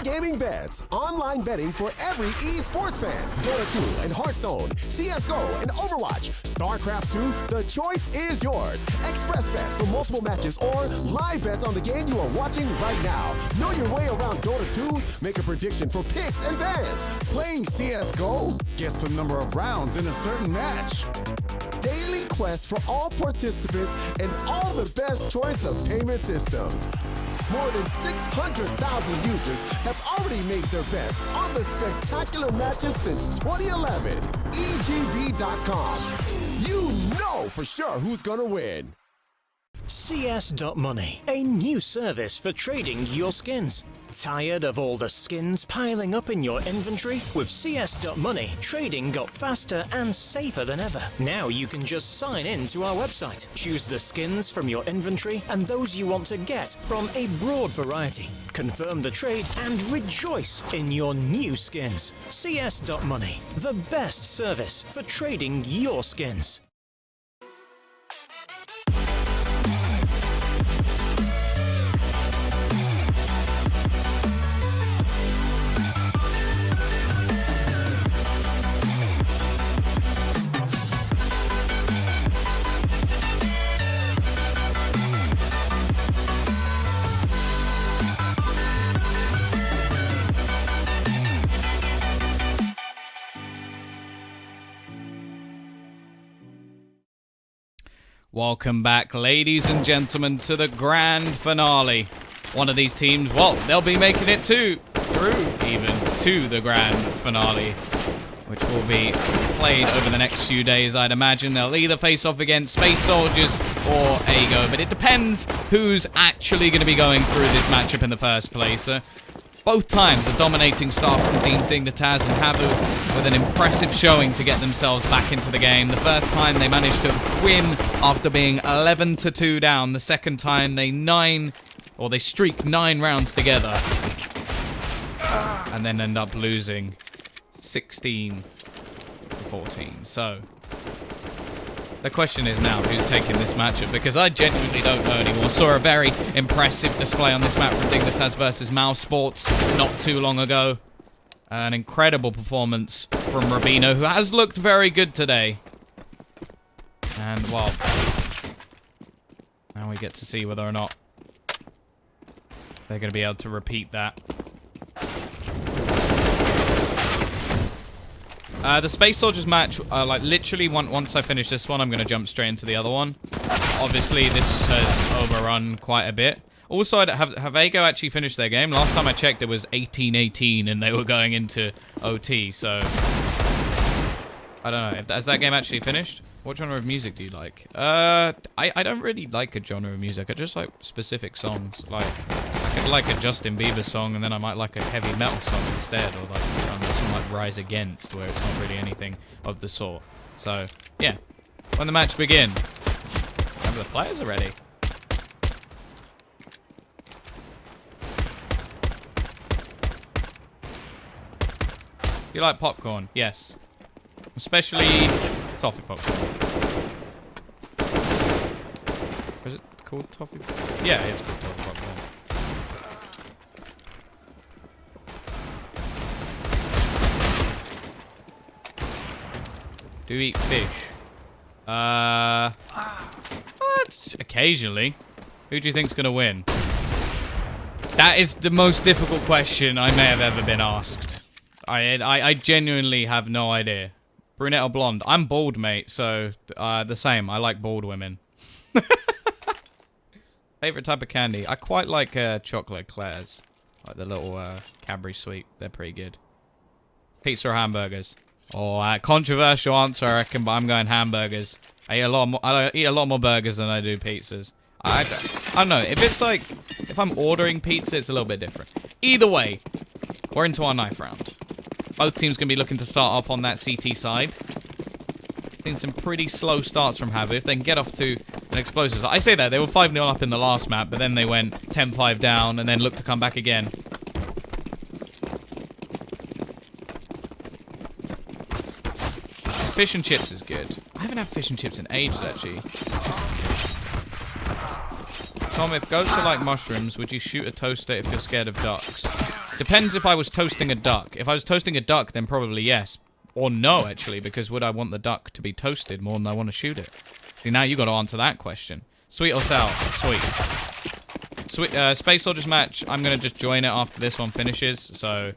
E-gaming bets. Online betting for every esports fan. Dota 2 and Hearthstone, CSGO and Overwatch, StarCraft 2, the choice is yours. Express bets for multiple matches or live bets on the game you are watching right now. Know your way around Dota 2? Make a prediction for picks and bans. Playing CSGO? Guess the number of rounds in a certain match. Daily quest for all participants and all the best choice of payment systems. More than 600,000 users have already made their bets on the spectacular matches since 2011. EGB.com. You know for sure who's gonna win. CS.Money, a new service for trading your skins. Tired of all the skins piling up in your inventory? With CS.Money, trading got faster and safer than ever. Now you can just sign in to our website, choose the skins from your inventory and those you want to get from a broad variety. Confirm the trade and rejoice in your new skins. CS.Money, the best service for trading your skins. Welcome back, ladies and gentlemen, to the grand finale. One of these teams, well, they'll be making it through to the grand finale, which will be played over the next few days, I'd imagine. They'll either face off against Space Soldiers or AGO, but it depends who's actually going to be going through this matchup in the first place. Both times, a dominating start from Team dignitas and HAVU with an impressive showing to get themselves back into the game. The first time they managed to win after being 11-2 down. The second time they streak 9 rounds together and then end up losing 16-14. So the question is now, who's taking this matchup? Because I genuinely don't know anymore. Saw a very impressive display on this map from dignitas versus Mouse Sports not too long ago. An incredible performance from Rubino, who has looked very good today. And, well, now we get to see whether or not they're going to be able to repeat that. The Space Soldiers match, like literally once I finish this one, I'm going to jump straight into the other one. Obviously, this has overrun quite a bit. Also, have AGO actually finished their game? Last time I checked, it was 18-18, and they were going into OT, so I don't know. Has that game actually finished? What genre of music do you like? I don't really like a genre of music. I just like specific songs. Like, I could like a Justin Bieber song, and then I might like a heavy metal song instead, or like something like Rise Against, where it's not really anything of the sort. So, yeah. When the match begins. Remember, the players are ready. You like popcorn? Yes. Especially toffee popcorn. Is it called toffee? Yeah, it's called toffee popcorn. Do you eat fish? Occasionally. Who do you think's gonna win? That is the most difficult question I may have ever been asked. I genuinely have no idea. Brunette or blonde? I'm bald, mate, so the same. I like bald women. Favorite type of candy? I quite like chocolate eclairs. Like the little Cadbury sweet. They're pretty good. Pizza or hamburgers? Oh, controversial answer, I reckon, but I'm going hamburgers. I eat a lot more burgers than I do pizzas. I don't know. If it's like, if I'm ordering pizza, it's a little bit different. Either way, we're into our knife round. Both teams going to be looking to start off on that CT side. Seeing some pretty slow starts from HAVU. If they can get off to an explosive... I say that, they were 5-0 up in the last map, but then they went 10-5 down and then looked to come back again. Fish and chips is good. I haven't had fish and chips in ages, actually. Tom, if goats are like mushrooms, would you shoot a toaster if you're scared of ducks? Depends if I was toasting a duck. If I was toasting a duck, then probably yes. Or no, actually, because would I want the duck to be toasted more than I want to shoot it? See, now you got to answer that question. Sweet or sour? Sweet. Space Soldiers match, I'm going to just join it after this one finishes, so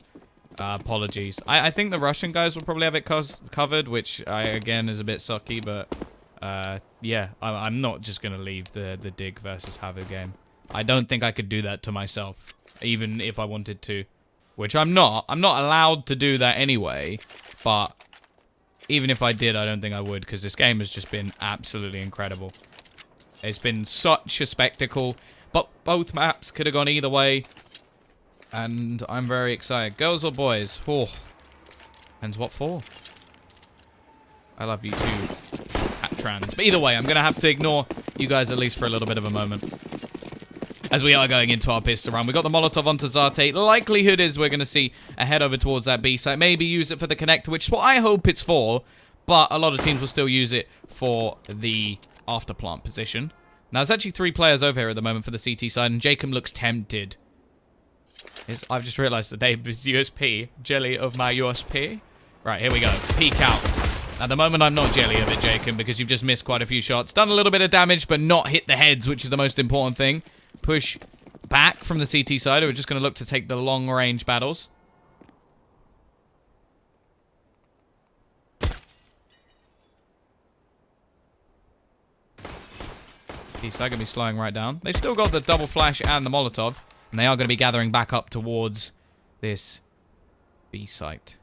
apologies. I think the Russian guys will probably have it covered, which, again, is a bit sucky, but yeah, I'm not just going to leave the Dig versus HAVU game. I don't think I could do that to myself, even if I wanted to, which I'm not. I'm not allowed to do that anyway, but even if I did, I don't think I would, because this game has just been absolutely incredible. It's been such a spectacle. But both maps could have gone either way. And I'm very excited. Girls or boys? Oh. Depends what for. I love you too, at trans. But either way, I'm going to have to ignore you guys at least for a little bit of a moment. As we are going into our pistol run. We got the Molotov onto Zarte. The likelihood is we're going to see a head over towards that B site. Maybe use it for the connector, which is what I hope it's for. But a lot of teams will still use it for the afterplant position. Now, there's actually 3 players over here at the moment for the CT side, and Jacob looks tempted. I've just realized the name is USP. Jelly of my USP. Right, here we go. Peek out. At the moment, I'm not jelly of it, Jacob, because you've just missed quite a few shots. Done a little bit of damage, but not hit the heads, which is the most important thing. Push back from the CT side. We're just going to look to take the long-range battles. Side going to be slowing right down. They've still got the double flash and the Molotov, and they are going to be gathering back up towards this B site.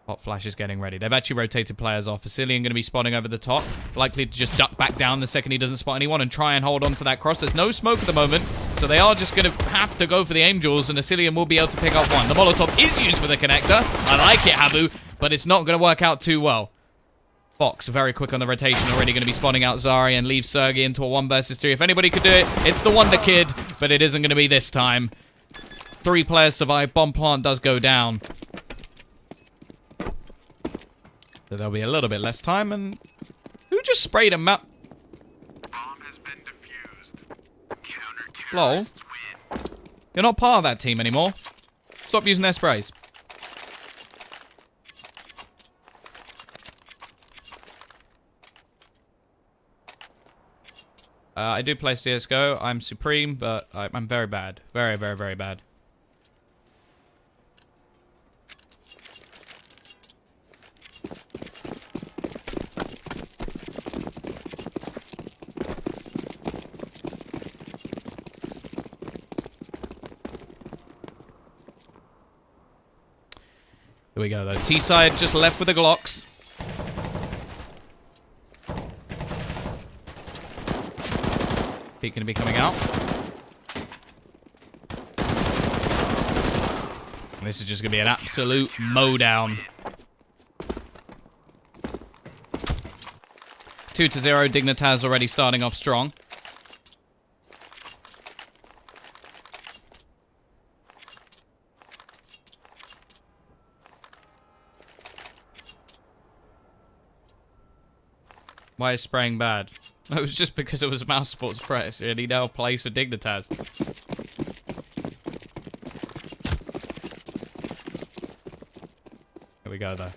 Hot flash is getting ready. They've actually rotated players off. Vasilian going to be spotting over the top, likely to just duck back down the second he doesn't spot anyone and try and hold on to that cross. There's no smoke at the moment, so they are just going to have to go for the Angels, and Vasilian will be able to pick up one. The Molotov is used for the connector. I like it, HAVU, but it's not going to work out too well. Fox, very quick on the rotation, already going to be spawning out Zari and leave Sergey into a 1 versus 3. If anybody could do it, it's the Wonder Kid, but it isn't going to be this time. 3 players survive. Bomb plant does go down. So there'll be a little bit less time, and who just sprayed a map? Bomb has been defused. Lol. You're not part of that team anymore. Stop using their sprays. I do play CSGO. I'm supreme, but I'm very bad. Very, very, very bad. Here we go, though. T-side just left with the Glocks. Peak going to be coming out. And this is just going to be an absolute mow-down. 2-0. Dignitas already starting off strong. Why is spraying bad? It was just because it was a mouse sports press, and he now plays for Dignitas. Here we go, though.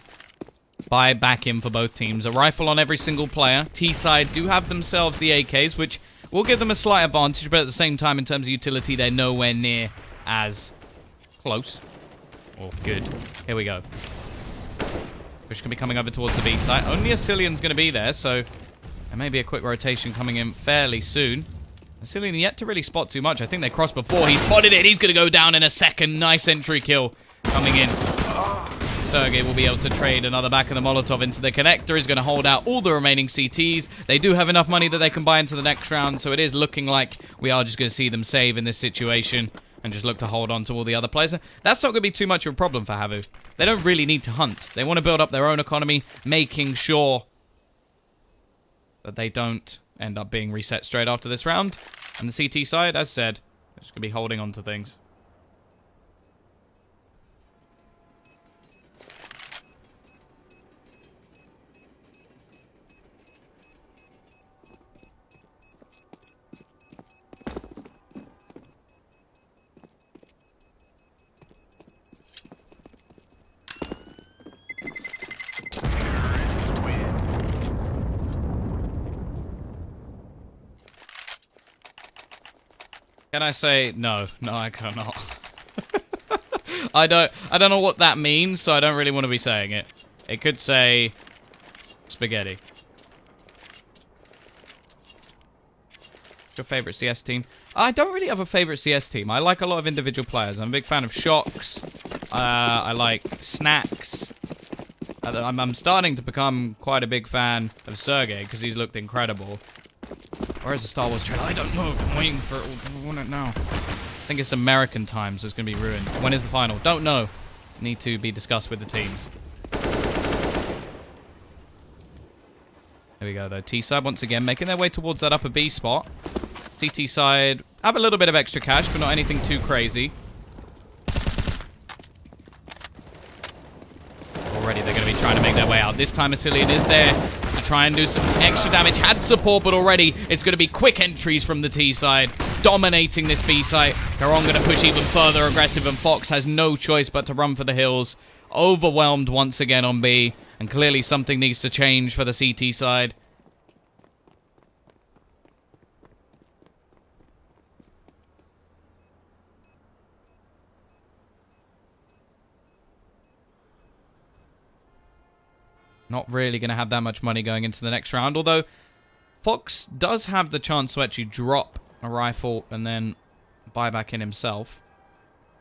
Buy back in for both teams. A rifle on every single player. T-side do have themselves the AKs, which will give them a slight advantage, but at the same time, in terms of utility, they're nowhere near as close. Or good. Here we go. Push can be coming over towards the B site. Only a Cillian's going to be there, so there may be a quick rotation coming in fairly soon. Cillian yet to really spot too much. I think they crossed before. He spotted it. He's going to go down in a second. Nice entry kill coming in. Sergey will be able to trade another back of the Molotov into the connector. He's going to hold out all the remaining CTs. They do have enough money that they can buy into the next round, so it is looking like we are just going to see them save in this situation and just look to hold on to all the other players. That's not going to be too much of a problem for HAVU. They don't really need to hunt. They want to build up their own economy, making sure that they don't end up being reset straight after this round. And the CT side, as said, they're just going to be holding on to things. Can I say no? No, I cannot. I don't know what that means, so I don't really want to be saying it. It could say spaghetti. Your favorite CS team? I don't really have a favorite CS team. I like a lot of individual players. I'm a big fan of Shocks. I like Snacks. I'm starting to become quite a big fan of Sergey because he's looked incredible. Where's the Star Wars trailer? I don't know. I'm waiting for it. I want it now. I think it's American time, so it's going to be ruined. When is the final? Don't know. Need to be discussed with the teams. There we go, though. T-side, once again, making their way towards that upper B spot. CT side, have a little bit of extra cash, but not anything too crazy. Already, they're going to be trying to make their way out. This time, Asilian is there to try and do some extra damage. Had support, but already it's going to be quick entries from the T side, dominating this B site. Garon going to push even further aggressive, and Fox has no choice but to run for the hills. Overwhelmed once again on B, and clearly something needs to change for the CT side. Not really going to have that much money going into the next round, although Fox does have the chance to actually drop a rifle and then buy back in himself.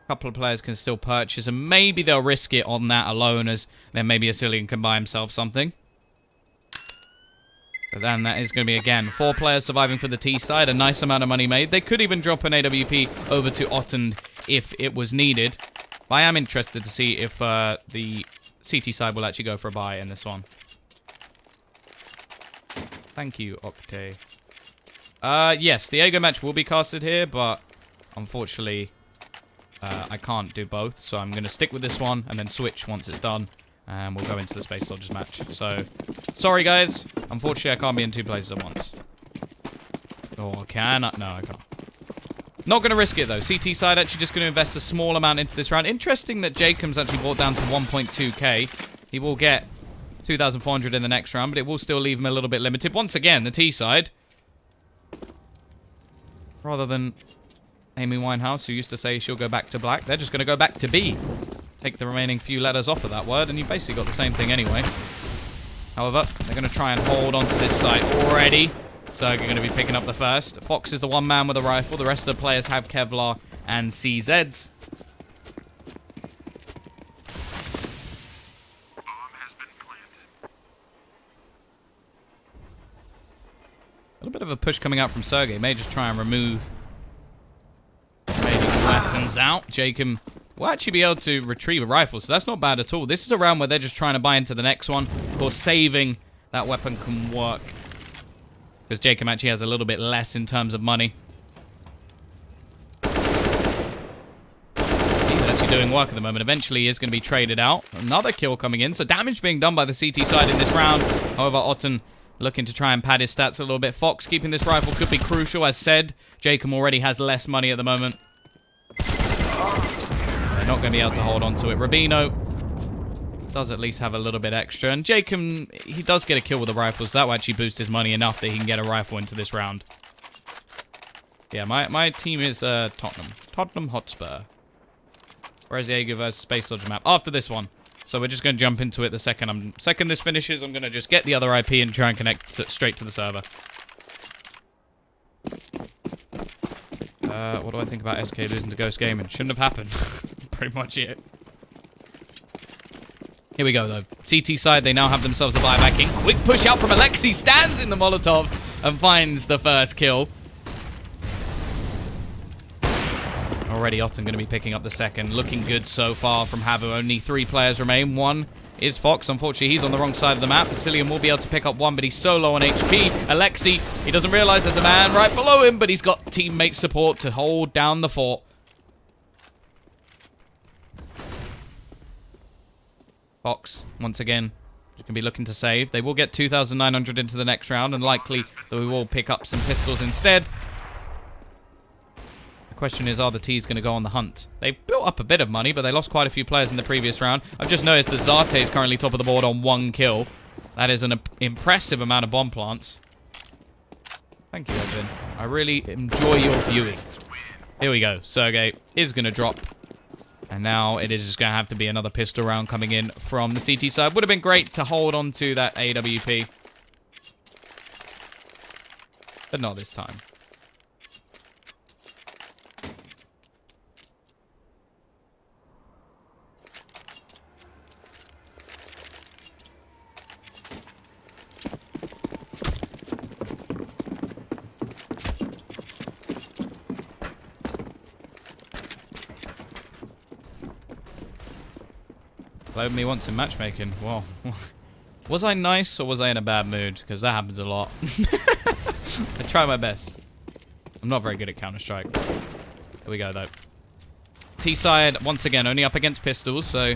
A couple of players can still purchase, and maybe they'll risk it on that alone, as then maybe Asilian can buy himself something. But then that is going to be, again, 4 players surviving for the T side, a nice amount of money made. They could even drop an AWP over to Ottend if it was needed. But I am interested to see if the CT side will actually go for a buy in this one. Thank you, Octay. Yes, the Ago match will be casted here, but unfortunately, I can't do both. So I'm going to stick with this one and then switch once it's done. And we'll go into the Space Soldiers match. So, sorry guys. Unfortunately, I can't be in 2 places at once. Or can I? No, I can't. Not going to risk it, though. CT side actually just going to invest a small amount into this round. Interesting that Jacob's actually brought down to 1.2k. He will get 2,400 in the next round, but it will still leave him a little bit limited. Once again, the T side, rather than Amy Winehouse, who used to say she'll go back to black, they're just going to go back to B. Take the remaining few letters off of that word, and you basically got the same thing anyway. However, they're going to try and hold onto this site already. So you're going to be picking up the first. Fox is the one man with a rifle. The rest of the players have Kevlar and CZs. Bomb has been planted. A little bit of a push coming out from Sergey. May just try and remove remaining weapons out. Jacob will actually be able to retrieve a rifle, so that's not bad at all. This is a round where they're just trying to buy into the next one. Of course, saving that weapon can work, because Jacob actually has a little bit less in terms of money. He's actually doing work at the moment. Eventually, he is going to be traded out. Another kill coming in. So damage being done by the CT side in this round. However, Otten looking to try and pad his stats a little bit. Fox keeping this rifle could be crucial. As said, Jacob already has less money at the moment. They're not going to be able to hold on to it. Rubino does at least have a little bit extra. And Jacob, he does get a kill with the rifles. So that will actually boost his money enough that he can get a rifle into this round. Yeah, my team is Tottenham. Tottenham Hotspur. Whereas the Jaeger versus Space Soldier map? After this one. So we're just going to jump into it the second this finishes. I'm going to just get the other IP and try and connect straight to the server. What do I think about SK losing to Ghost Gaming? Shouldn't have happened. Pretty much it. Here we go, though. CT side, they now have themselves a buyback in. Quick push out from Alexei. Stands in the Molotov and finds the first kill. Already Otten going to be picking up the second. Looking good so far from HAVU. Only 3 players remain. One is Fox. Unfortunately, he's on the wrong side of the map. Vasilian will be able to pick up one, but he's so low on HP. Alexei, he doesn't realize there's a man right below him, but he's got teammate support to hold down the fort. Fox, once again, just going to be looking to save. They will get 2,900 into the next round, and likely that we will pick up some pistols instead. The question is, are the T's going to go on the hunt? They've built up a bit of money, but they lost quite a few players in the previous round. I've just noticed that Zarte is currently top of the board on 1 kill. That is an impressive amount of bomb plants. Thank you, Edwin. I really enjoy your viewing. Here we go. Sergey is going to drop. And now it is just going to have to be another pistol round coming in from the CT side. Would have been great to hold on to that AWP. But not this time. Play with me once in matchmaking. Whoa. Was I nice or was I in a bad mood? Because that happens a lot. I try my best. I'm not very good at Counter-Strike. Here we go, though. T-side, once again, only up against pistols, so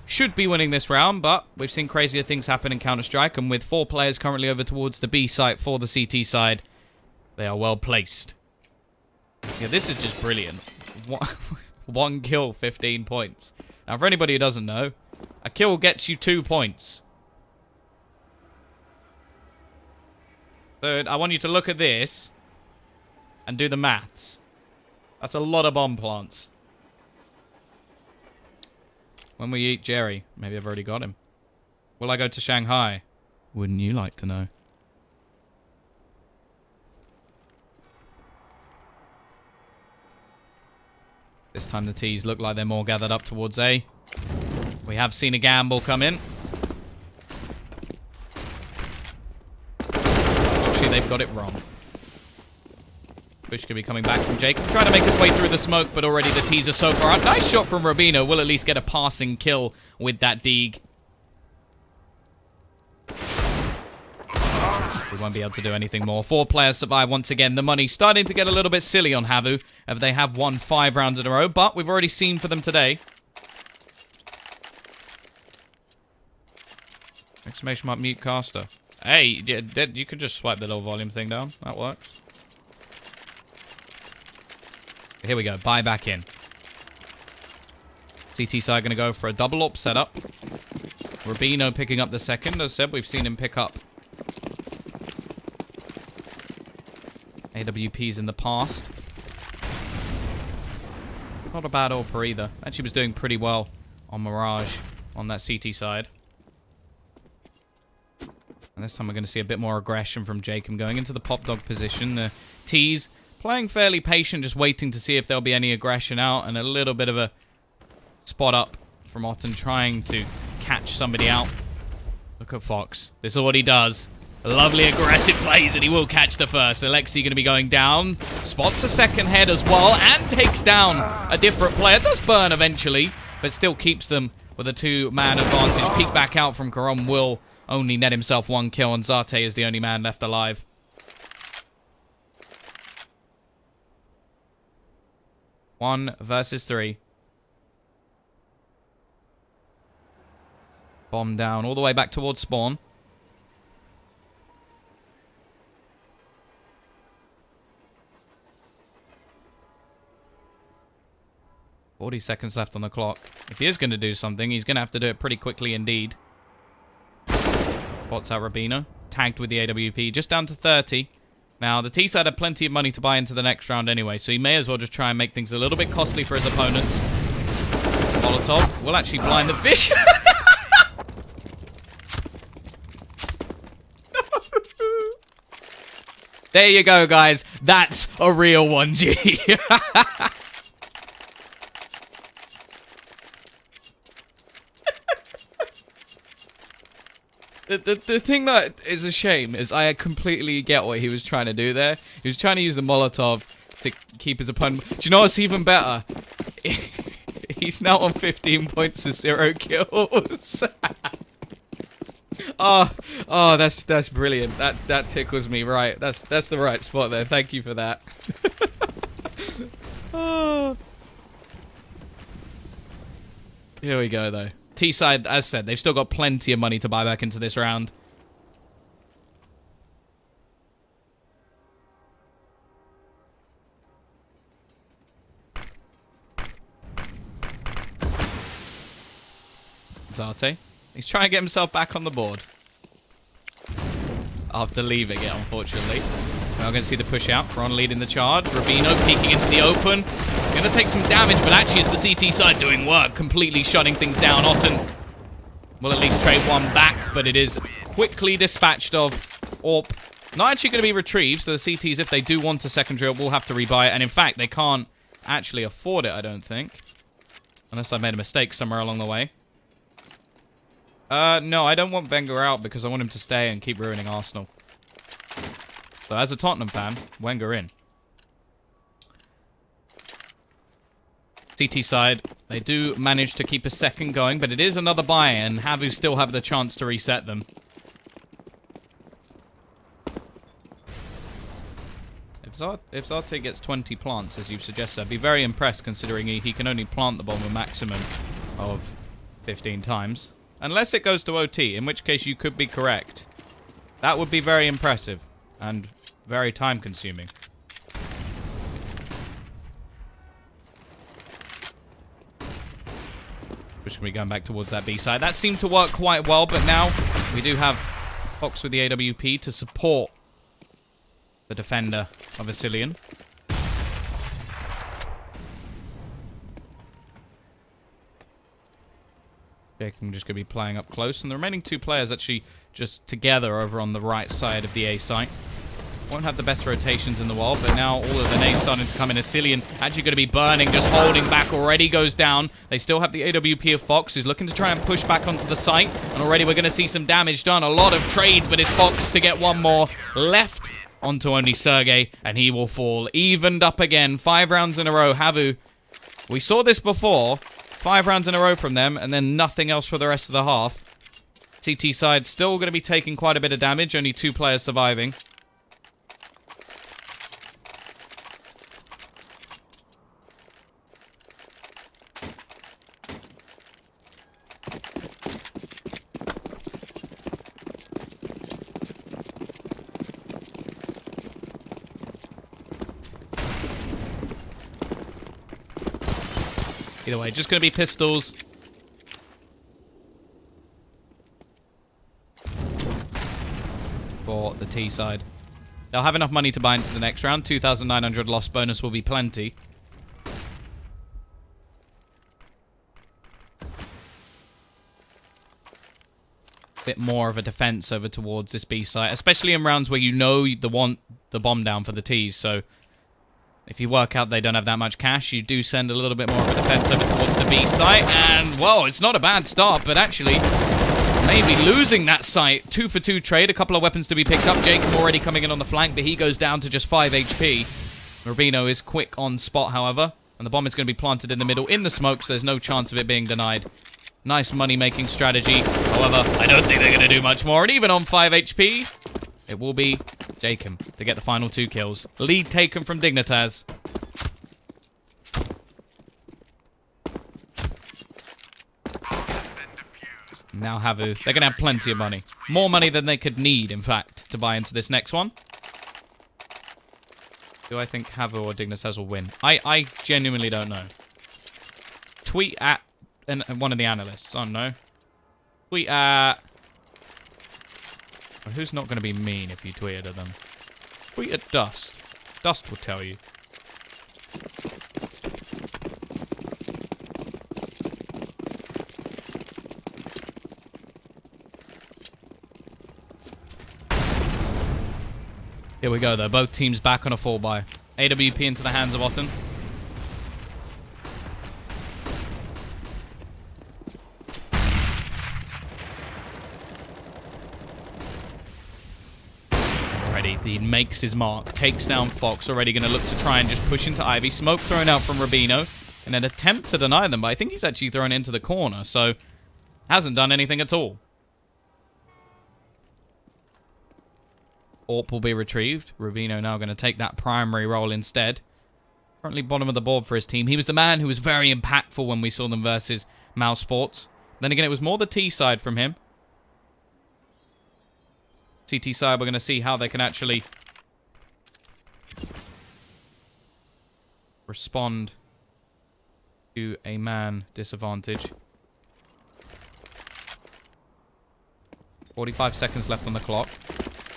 should be winning this round, but we've seen crazier things happen in Counter-Strike, and with 4 players currently over towards the B site for the CT side, they are well placed. Yeah, this is just brilliant. 1 kill, 15 points. Now, for anybody who doesn't know, a kill gets you 2 points. So I want you to look at this and do the maths. That's a lot of bomb plants. When we eat Jerry, maybe I've already got him. Will I go to Shanghai? Wouldn't you like to know? This time the T's look like they're more gathered up towards A. We have seen a gamble come in. Actually, they've got it wrong. Push could be coming back from Jacob. Trying to make his way through the smoke, but already the T's are so far out. Nice shot from Rubino. Will at least get a passing kill with that dig. We won't be able to do anything more. 4 players survive once again. The money starting to get a little bit silly on HAVU, as they have won 5 rounds in a row, but we've already seen for them today. Exclamation mark mute caster. Hey, you could just swipe the little volume thing down. That works. Here we go. Buy back in. CT side going to go for a double AWP setup. Rubino picking up the second. As said, we've seen him pick up AWPs in the past. Not a bad AWPer either. Actually was doing pretty well on Mirage on that CT side. And this time we're going to see a bit more aggression from Jacob going into the pop dog position. The T's playing fairly patient, just waiting to see if there'll be any aggression out, and a little bit of a spot up from Otten trying to catch somebody out. Look at Fox. This is what he does. Lovely aggressive plays, and he will catch the first. Alexi going to be going down. Spots a second head as well, and takes down a different player. Does burn eventually, but still keeps them with a 2-man advantage. Peek back out from Karam will only net himself 1 kill, and Zate is the only man left alive. One versus 3. Bomb down all the way back towards spawn. $40 seconds left on the clock. If he is going to do something, he's going to have to do it pretty quickly indeed. Spots out Rubino. Tagged with the AWP. Just down to 30. Now, the T-side had plenty of money to buy into the next round anyway, so he may as well just try and make things a little bit costly for his opponents. Molotov will actually blind the fish. There you go, guys. That's a real 1G. The thing that is a shame is I completely get what he was trying to do there. He was trying to use the Molotov to keep his opponent. Do you know what's even better? He's now on 15 points with 0 kills. Oh, that's brilliant. That tickles me right. That's the right spot there. Thank you for that. Oh. Here we go though. T-side, as said, they've still got plenty of money to buy back into this round. Zate. He's trying to get himself back on the board. After leaving it, unfortunately. Now going to see the push out. Ron leading the charge. Rubino peeking into the open. Going to take some damage, but actually it's the CT side doing work, completely shutting things down. Otten will at least trade one back, but it is quickly dispatched of AWP. Not actually going to be retrieved, so the CTs, if they do want a secondary AWP, will have to rebuy it. And in fact, they can't actually afford it, I don't think. Unless I made a mistake somewhere along the way. No, I don't want Wenger out because I want him to stay and keep ruining Arsenal. So as a Tottenham fan, Wenger in. CT side, they do manage to keep a second going, but it is another buy, and HAVU still have the chance to reset them. If Zarte gets 20 plants, as you've suggested, I'd be very impressed considering he can only plant the bomb a maximum of 15 times. Unless it goes to OT, in which case you could be correct. That would be very impressive and very time-consuming. Just going to be going back towards that B side. That seemed to work quite well, but now we do have Fox with the AWP to support the defender of Vasilian. Jacob just going to be playing up close, and the remaining two players actually just together over on the right side of the A site. Won't have the best rotations in the world, but now all of the nades starting to come in. Vasilian actually going to be burning, just holding back, already goes down. They still have the AWP of Fox, who's looking to try and push back onto the site, and already we're going to see some damage done. A lot of trades, but it's Fox to get one more left onto only Sergey, and he will fall. Evened up again, 5 rounds in a row. HAVU, we saw this before. 5 rounds in a row from them, and then nothing else for the rest of the half. CT side still going to be taking quite a bit of damage, only 2 players surviving. Either way, just going to be pistols. For the T side. They'll have enough money to buy into the next round. 2,900 loss bonus will be plenty. Bit more of a defense over towards this B site, especially in rounds where you know they want the bomb down for the T's, so if you work out they don't have that much cash, you do send a little bit more of a defense over towards the B site. And, well, it's not a bad start, but actually, maybe losing that site. 2 for 2 trade, a couple of weapons to be picked up. Jacob already coming in on the flank, but he goes down to just 5 HP. Rubino is quick on spot, however, and the bomb is going to be planted in the middle in the smoke, so there's no chance of it being denied. Nice money-making strategy. However, I don't think they're going to do much more. And even on 5 HP, it will be Jacob to get the final 2 kills. Lead taken from Dignitas. Now HAVU. They're going to have plenty of money. More money than they could need, in fact, to buy into this next one. Do I think HAVU or Dignitas will win? I genuinely don't know. Tweet at one of the analysts. Oh, no. Tweet at... Who's not going to be mean if you tweet at them? Tweet at Dust. Dust will tell you. Here we go, though. Both teams back on a full buy. AWP into the hands of Otten. He makes his mark, takes down Fox, already going to look to try and just push into Ivy. Smoke thrown out from Rubino in an attempt to deny them, but I think he's actually thrown it into the corner, so hasn't done anything at all. AWP will be retrieved. Rubino now going to take that primary role instead. Currently bottom of the board for his team. He was the man who was very impactful when we saw them versus Mouse Sports. Then again, it was more the T side from him. CT side, we're going to see how they can actually respond to a man disadvantage. 45 seconds left on the clock.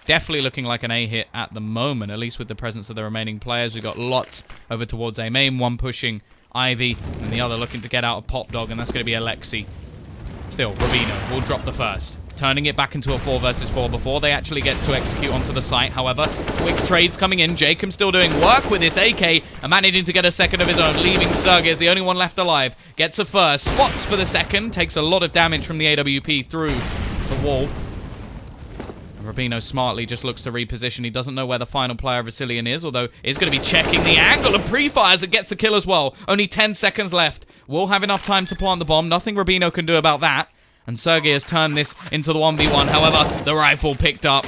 Definitely looking like an A hit at the moment, at least with the presence of the remaining players. We've got Lots over towards A main, one pushing Ivy, and the other looking to get out of Pop Dog, and that's going to be Alexi. Still, Rubino will drop the first, turning it back into a 4 versus 4 before they actually get to execute onto the site. However, quick trades coming in. Jacob still doing work with this AK and managing to get a second of his own, leaving Sergey as the only one left alive. Gets a first, spots for the second, takes a lot of damage from the AWP through the wall. Rubino smartly just looks to reposition. He doesn't know where the final player of Vasilian is, although he's going to be checking the angle and pre-fires and gets the kill as well. Only 10 seconds left. Will have enough time to plant the bomb. Nothing Rubino can do about that. And Sergey has turned this into the 1v1. However, the rifle picked up.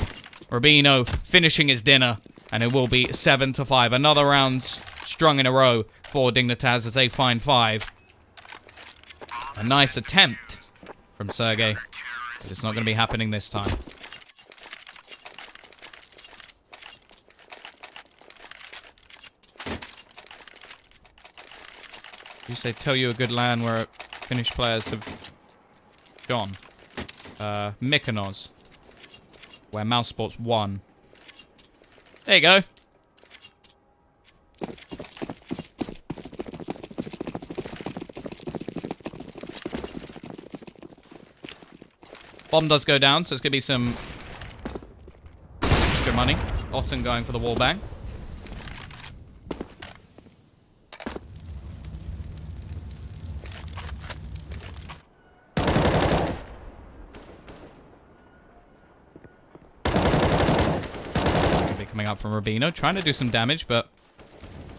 Rubino finishing his dinner. And it will be 7-5. Another round strung in a row for Dignitas as they find 5. A nice attempt from Sergey. But it's not going to be happening this time. You say tell you a good LAN where Finnish players have gone. Mykonos, where Mouse Sports won. There you go. Bomb does go down, so it's going to be some extra money. Otten going for the wall bang. Coming up from Rubino, trying to do some damage, but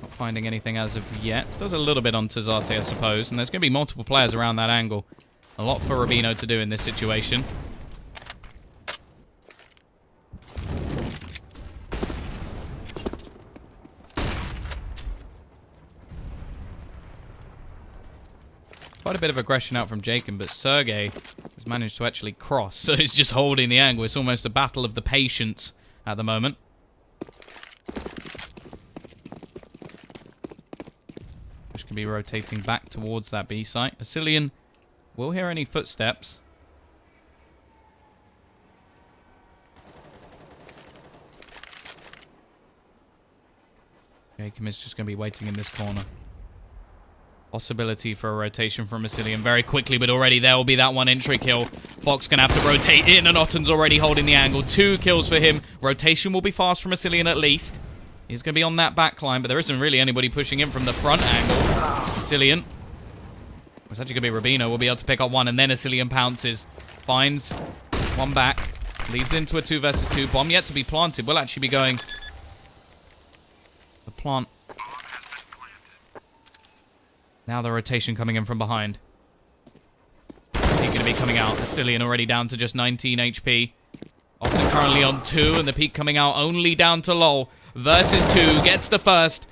not finding anything as of yet. Does a little bit on Tazate, I suppose, and there's going to be multiple players around that angle. A lot for Rubino to do in this situation. Quite a bit of aggression out from Jacob, but Sergey has managed to actually cross, so he's just holding the angle. It's almost a battle of the patience at the moment. Which can be rotating back towards that B site. Asilian will hear any footsteps. Jacob is just going to be waiting in this corner. Possibility for a rotation from Asilian very quickly, but already there will be that one entry kill. Fox going to have to rotate in, and Otten's already holding the angle. 2 kills for him. Rotation will be fast from Asilian at least. He's going to be on that back line, but there isn't really anybody pushing in from the front angle. Asilian. It's actually going to be Rubino. Will be able to pick up one, and then Asilian pounces. Finds one back. Leaves into a 2 versus 2. Bomb yet to be planted. Will actually be going the plant. Now the rotation coming in from behind. He's going to be coming out. Asilian already down to just 19 HP. Otten currently on 2, and the peak coming out only down to LOL. Versus 2, gets the first.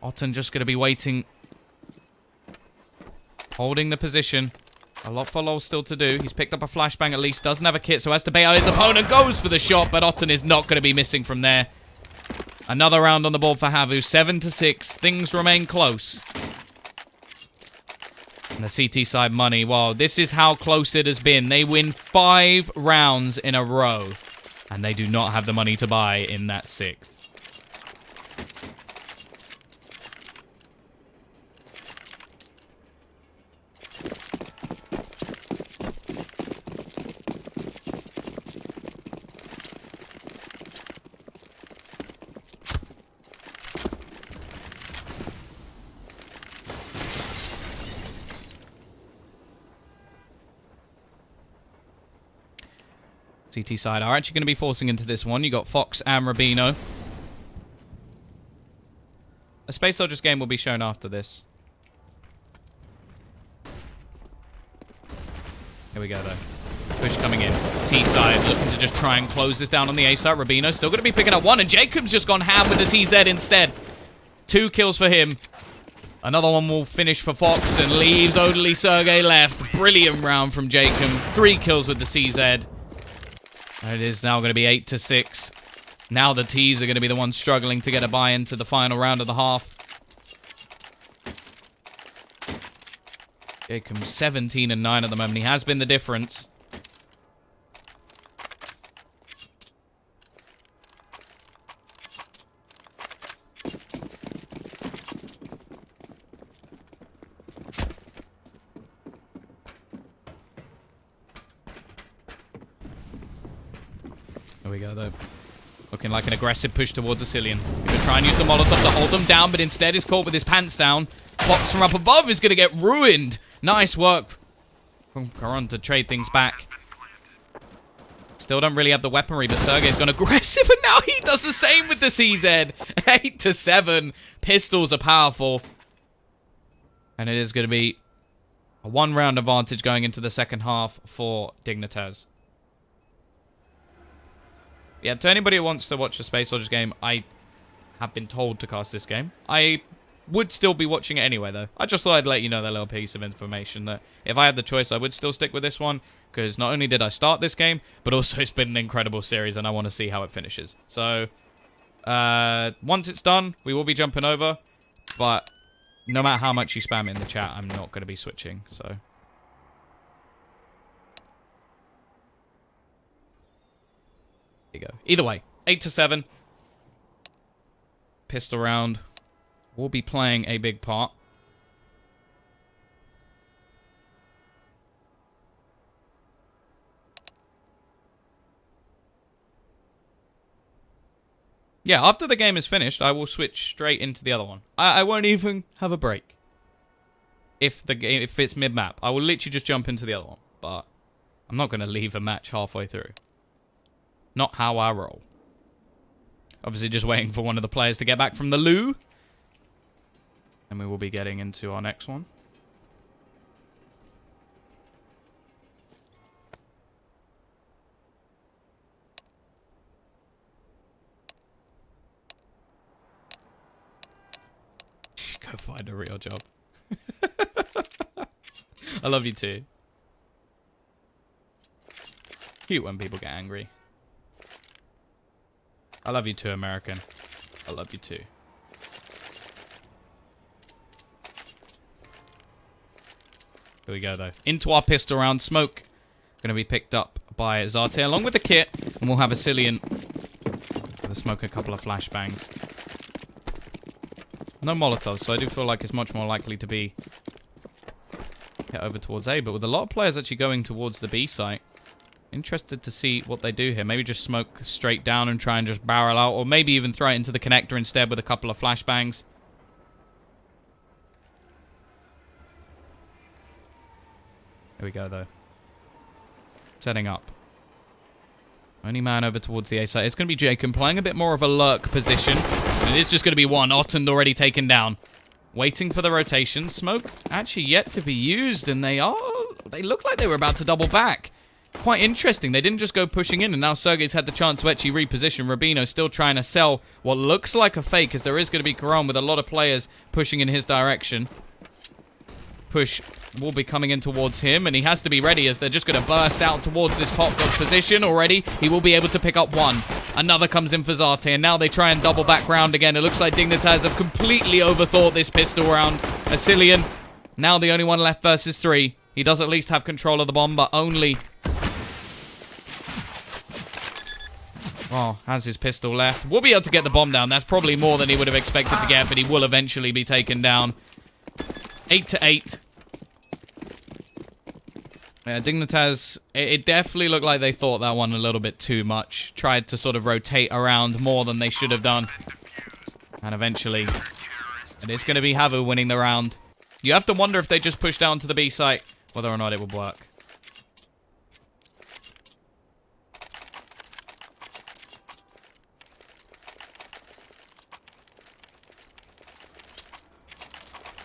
Otten just going to be waiting. Holding the position. A lot for LOL still to do. He's picked up a flashbang at least. Doesn't have a kit, so has to bail out his opponent. Goes for the shot, but Otten is not going to be missing from there. Another round on the board for HAVU. 7-6. Things remain close. And the CT side money, wow, this is how close it has been. They win 5 rounds in a row, and they do not have the money to buy in that 6th. CT side are actually going to be forcing into this one. You got Fox and Rubino. A Space Soldiers game will be shown after this. Here we go, though. Push coming in. T side looking to just try and close this down on the A side. Rubino still going to be picking up one, and Jacob's just gone ham with the TZ instead. 2 kills for him. Another one will finish for Fox and leaves only Sergey left. Brilliant round from Jacob. 3 kills with the CZ. It is now going to be 8-6. Now the T's are going to be the ones struggling to get a buy into the final round of the half. Jacob 17 and 9 at the moment. He has been the difference. There we go, though. Looking like an aggressive push towards Asilian. He's going to try and use the Molotov to hold them down, but instead is caught with his pants down. Fox from up above is going to get ruined. Nice work from Karan to trade things back. Still don't really have the weaponry, but Sergey's gone aggressive, and now he does the same with the CZ. 8-7. Pistols are powerful. And it is going to be a 1-round advantage going into the second half for Dignitas. Yeah, to anybody who wants to watch the Space Soldiers game, I have been told to cast this game. I would still be watching it anyway, though. I just thought I'd let you know that little piece of information, that if I had the choice, I would still stick with this one, because not only did I start this game, but also it's been an incredible series, and I want to see how it finishes. So, once it's done, we will be jumping over, but no matter how much you spam in the chat, I'm not going to be switching, so... There you go. Either way, 8-7. Pistol round will be playing a big part. Yeah, after the game is finished, I will switch straight into the other one. I won't even have a break. If it's mid-map, I will literally just jump into the other one. But I'm not going to leave a match halfway through. Not how I roll. Obviously just waiting for one of the players to get back from the loo. And we will be getting into our next one. Go find a real job. I love you too. Cute when people get angry. I love you too, American. I love you too. Here we go, though. Into our pistol round. Smoke going to be picked up by Zarte along with the kit. And we'll have Asilian with the smoke, a couple of flashbangs. No Molotovs, so I do feel like it's much more likely to be hit over towards A. But with a lot of players actually going towards the B site, interested to see what they do here. Maybe just smoke straight down and try and just barrel out. Or maybe even throw it into the connector instead with a couple of flashbangs. There we go, though. Setting up. Only man over towards the A site. It's going to be Jacob playing a bit more of a lurk position. And it is just going to be one. Ottend already taken down. Waiting for the rotation. Smoke actually yet to be used. And they look like they were about to double back. Quite interesting. They didn't just go pushing in. And now Sergey's had the chance to actually reposition. Rubino still trying to sell what looks like a fake, as there is going to be Karan with a lot of players pushing in his direction. Push will be coming in towards him, and he has to be ready as they're just going to burst out towards this pop dog position already. He will be able to pick up one. Another comes in for Zarte, and now they try and double back round again. It looks like Dignitas have completely overthought this pistol round. Asilian, now the only one left versus 3. He does at least have control of the bomb, but only... well, has his pistol left. We'll be able to get the bomb down. That's probably more than he would have expected to get, but he will eventually be taken down. 8-8. Dignitas, it definitely looked like they thought that one a little bit too much. Tried to sort of rotate around more than they should have done. And eventually, it is going to be HAVU winning the round. You have to wonder if they just push down to the B site, whether or not it would work.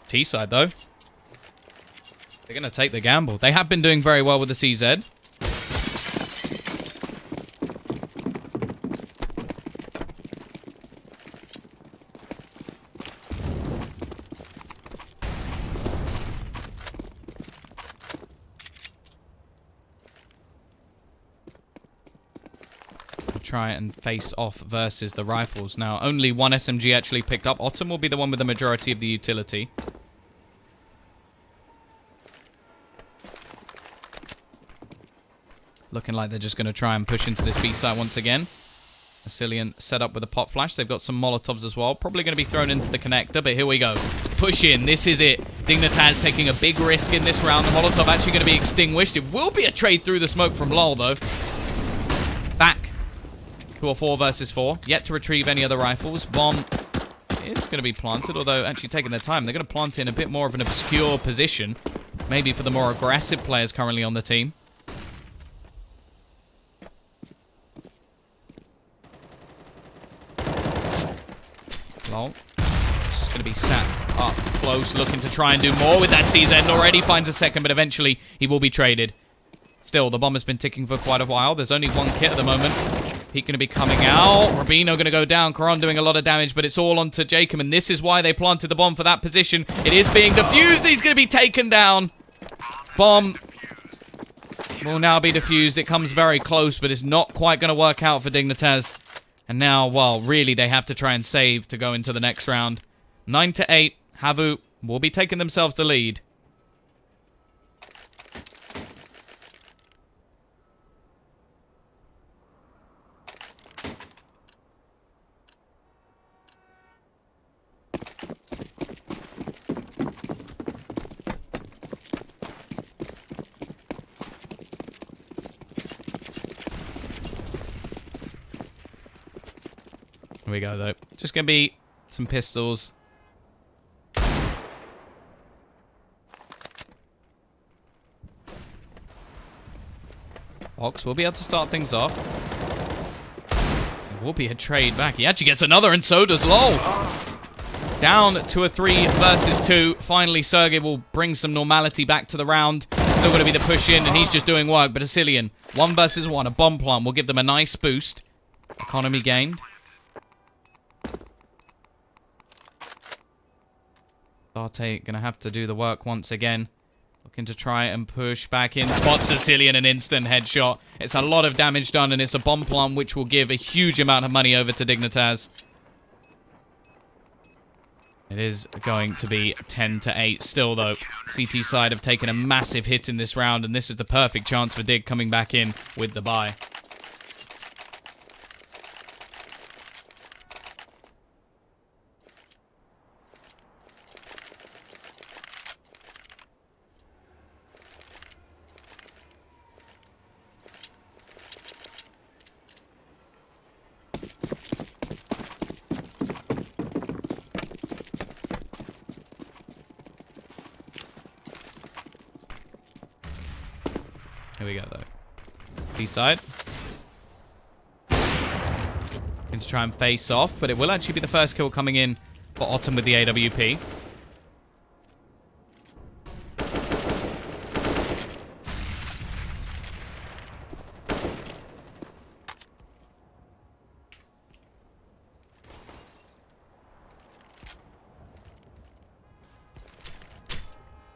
T side, though. They're going to take the gamble. They have been doing very well with the CZ. Try and face off versus the rifles. Now, only one SMG actually picked up. Ottend will be the one with the majority of the utility. Looking like they're just going to try and push into this B site once again. Asilian set up with a pop flash. They've got some Molotovs as well. Probably going to be thrown into the connector, but here we go. Push in. This is it. Dignitas taking a big risk in this round. The Molotov actually going to be extinguished. It will be a trade through the smoke from Lol, though. Back 2 or 4 versus 4. Yet to retrieve any other rifles. Bomb is going to be planted, although actually taking their time. They're going to plant in a bit more of an obscure position. Maybe for the more aggressive players currently on the team. Lol. It's just going to be sat up close, looking to try and do more with that CZ. Already finds a second, but eventually he will be traded. Still, the bomb has been ticking for quite a while. There's only one kit at the moment. He's going to be coming out. Rubino going to go down. Karan doing a lot of damage, but it's all onto Jacob, and this is why they planted the bomb for that position. It is being defused. He's going to be taken down. Bomb will now be defused. It comes very close, but it's not quite going to work out for Dignitas. And now, well, really, they have to try and save to go into the next round. 9-8. HAVU will be taking themselves the lead. Here we go, though. Just going to be some pistols. Ox will be able to start things off. It will be a trade back. He actually gets another, and so does LOL. Down to a 3 versus 2. Finally, Sergey will bring some normality back to the round. Still going to be the push in, and he's just doing work. But Asilian, 1 versus 1, a bomb plant will give them a nice boost. Economy gained. Darte gonna have to do the work once again. Looking to try and push back in. Spots Sicilian, an instant headshot. It's a lot of damage done, and it's a bomb plant which will give a huge amount of money over to Dignitas. It is going to be 10-8 still, though. CT side have taken a massive hit in this round, and this is the perfect chance for Dig coming back in with the bye. Here we go, though. B-side. Going to try and face off, but it will actually be the first kill coming in for Autumn with the AWP.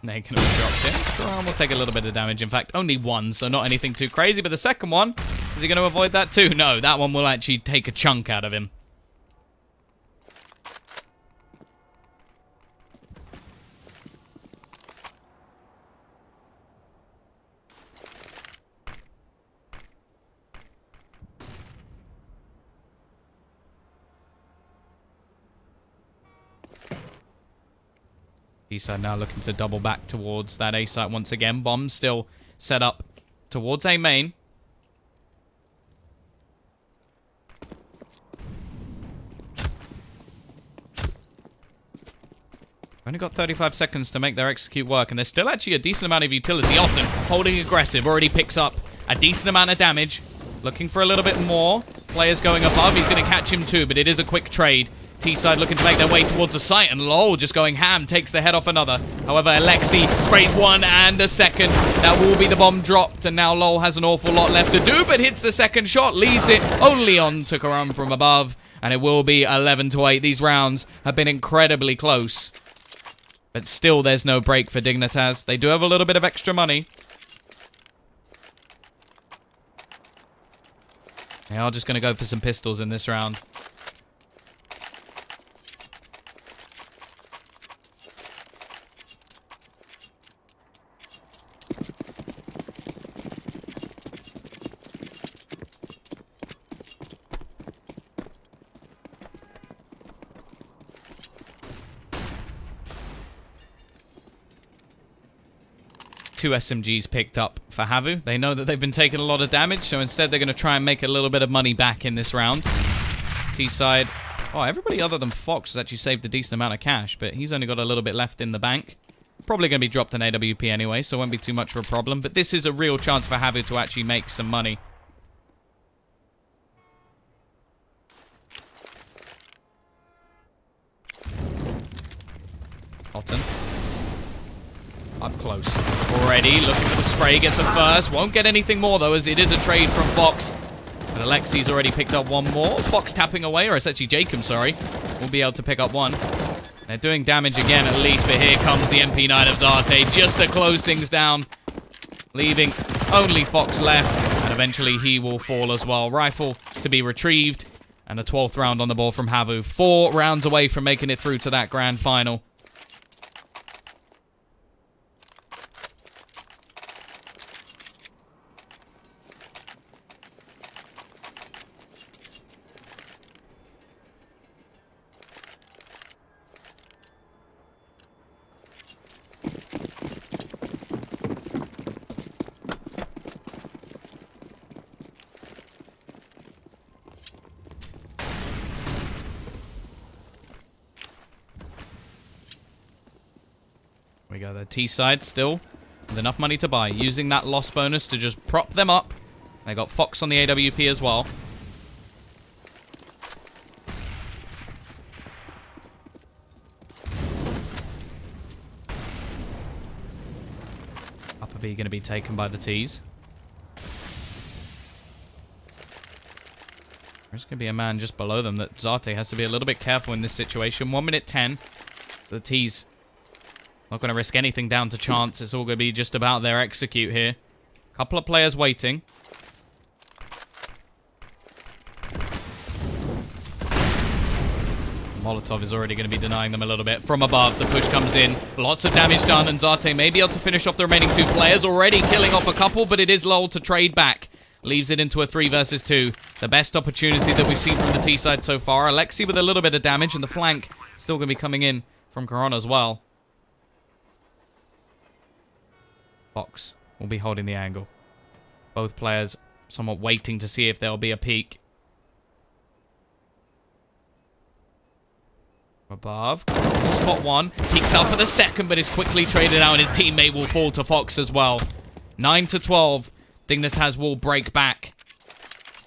They can have dropped it. Karan will take a little bit of damage. In fact, only 1, so not anything too crazy. But the second one, is he going to avoid that too? No, that one will actually take a chunk out of him. B-side now looking to double back towards that A-site once again. Bomb still set up towards A main. Only got 35 seconds to make their execute work, and there's still actually a decent amount of utility. Otton, holding aggressive, already picks up a decent amount of damage. Looking for a little bit more. Players going above. He's going to catch him too, but it is a quick trade. T-side looking to make their way towards the site, and LOL just going ham, takes the head off another. However, Alexi sprays 1 and a second. That will be the bomb dropped, and now LOL has an awful lot left to do, but hits the second shot, leaves it only on to Karan from above, and it will be 11-8. These rounds have been incredibly close, but still there's no break for Dignitas. They do have a little bit of extra money. They are just going to go for some pistols in this round. 2 SMGs picked up for HAVU. They know that they've been taking a lot of damage, so instead they're going to try and make a little bit of money back in this round. T-side. Oh, everybody other than Fox has actually saved a decent amount of cash, but he's only got a little bit left in the bank. Probably going to be dropped an AWP anyway, so it won't be too much of a problem. But this is a real chance for HAVU to actually make some money. Cotton. Up close. Already looking for the spray. Gets a first. Won't get anything more, though, as it is a trade from Fox. But Alexi's already picked up one more. Fox tapping away, or it's actually Jacob, sorry. Will be able to pick up one. They're doing damage again, at least, but here comes the MP9 of Zarte just to close things down. Leaving only Fox left, and eventually he will fall as well. Rifle to be retrieved, and a 12th round on the board from HAVU. 4 rounds away from making it through to that grand final. We go the T side still with enough money to buy, using that loss bonus to just prop them up. They got Fox on the AWP as well. Upper B going to be taken by the T's. There's going to be a man just below them that Zarte has to be a little bit careful in this situation. 1 minute 10. So the T's not going to risk anything down to chance. It's all going to be just about their execute here. Couple of players waiting. Molotov is already going to be denying them a little bit. From above, the push comes in. Lots of damage done, and Zarte may be able to finish off the remaining 2 players. Already killing off a couple, but it is lull to trade back. Leaves it into a 3 versus 2. The best opportunity that we've seen from the T side so far. Alexi with a little bit of damage, and the flank still going to be coming in from Corona as well. Fox will be holding the angle. Both players somewhat waiting to see if there'll be a peek. Above. Spot 1. Peeks out for the second, but is quickly traded out, and his teammate will fall to Fox as well. 9 to 12. Dignitas will break back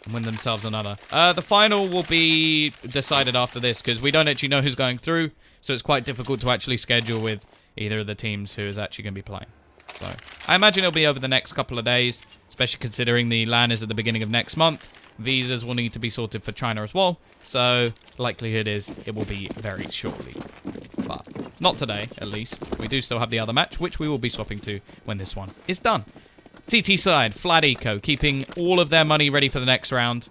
and win themselves another. The final will be decided after this, because we don't actually know who's going through, so it's quite difficult to actually schedule with either of the teams who is actually going to be playing. So I imagine it'll be over the next couple of days, especially considering the LAN is at the beginning of next month. Visas will need to be sorted for China as well, so likelihood is it will be very shortly. But not today, at least. We do still have the other match, which we will be swapping to when this one is done. CT side, flat eco, keeping all of their money ready for the next round.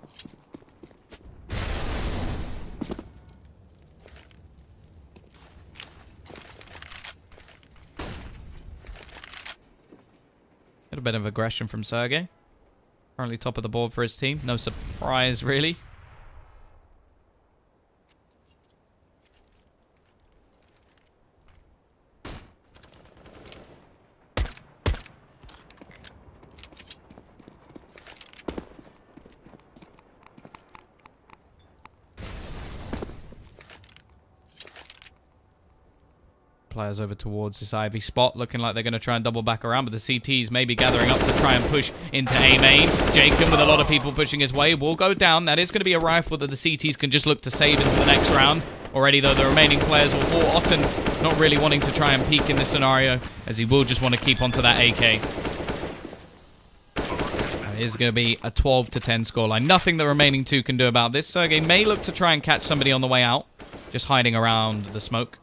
A bit of aggression from Sergey. Currently top of the board for his team. No surprise, really. Players over towards this Ivy spot, looking like they're going to try and double back around, but the CTs may be gathering up to try and push into A main. Jacob, with a lot of people pushing his way, will go down. That is going to be a rifle that the CTs can just look to save into the next round. Already, though, the remaining players will fall. Otten not really wanting to try and peek in this scenario, as he will just want to keep onto that AK. It is going to be a 12 to 10 scoreline. Nothing the remaining 2 can do about this. Sergey may look to try and catch somebody on the way out, just hiding around the smoke.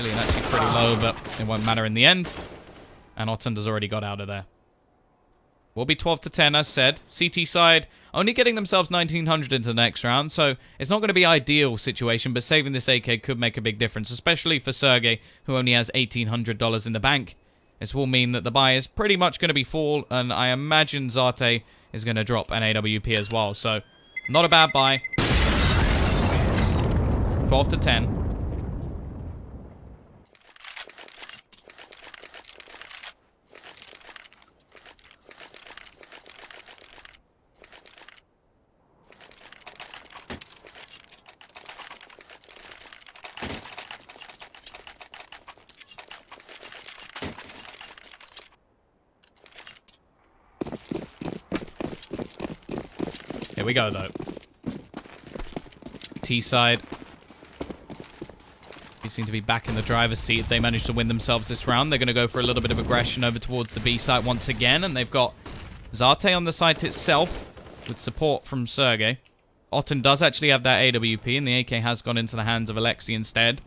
Actually pretty low, but it won't matter in the end. And Ottender's already got out of there. Will be 12 to 10, as said. CT side only getting themselves 1900 into the next round, so it's not going to be ideal situation, but saving this AK could make a big difference, especially for Sergey, who only has $1,800 in the bank. This will mean that the buy is pretty much going to be full, and I imagine Zarte is going to drop an AWP as well, so not a bad buy. 12 to 10. Here we go, though. T-side. You seem to be back in the driver's seat if they manage to win themselves this round. They're going to go for a little bit of aggression over towards the B site once again. And they've got Zate on the site itself with support from Sergey. Otten does actually have that AWP, and the AK has gone into the hands of Alexei instead.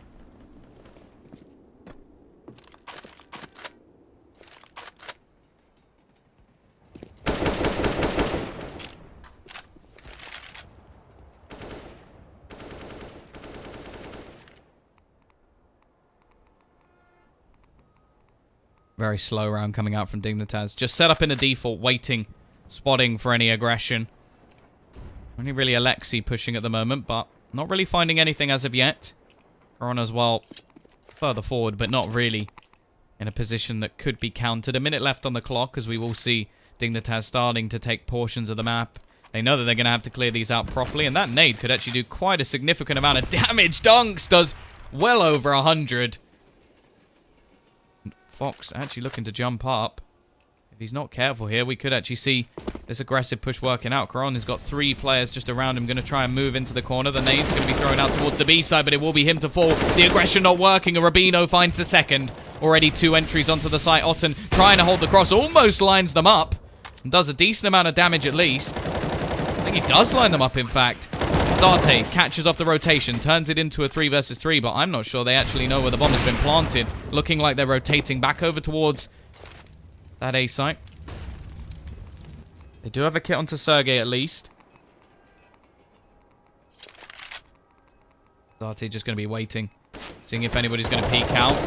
Very slow round coming out from Dignitas. Just set up in a default, waiting, spotting for any aggression. Only really Alexei pushing at the moment, but not really finding anything as of yet. Corona as well, further forward, but not really in a position that could be countered. A minute left on the clock, as we will see Dignitas starting to take portions of the map. They know that they're going to have to clear these out properly, and that nade could actually do quite a significant amount of damage. Dunks does well over 100. Fox actually looking to jump up. If he's not careful here, we could actually see this aggressive push working out. Coron has got 3 players just around him, going to try and move into the corner. The nade's going to be thrown out towards the B side, but it will be him to fall. The aggression not working, and Rubino finds the second. Already 2 entries onto the site. Otten trying to hold the cross, almost lines them up, and does a decent amount of damage at least. I think he does line them up, in fact. Zate catches off the rotation, turns it into a 3 versus 3, but I'm not sure they actually know where the bomb has been planted. Looking like they're rotating back over towards that A site. They do have a kit onto Sergey at least. Zate just going to be waiting, seeing if anybody's going to peek out.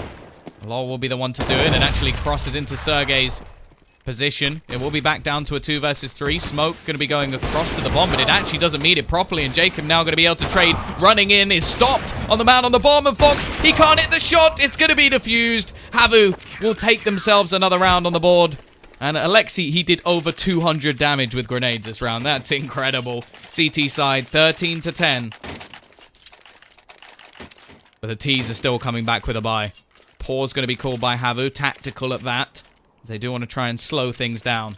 Lol will be the one to do it, and actually crosses into Sergey's position. It will be back down to a 2 versus 3. Smoke going to be going across to the bomb, but it actually doesn't meet it properly, and Jacob now going to be able to trade. Running in is stopped on the man on the bomb, and Fox, he can't hit the shot. It's going to be defused. HAVU will take themselves another round on the board. And Alexei, he did over 200 damage with grenades this round. That's incredible. CT side, 13 to 10. But the T's are still coming back with a buy. Pause going to be called by HAVU. Tactical at that. They do want to try and slow things down.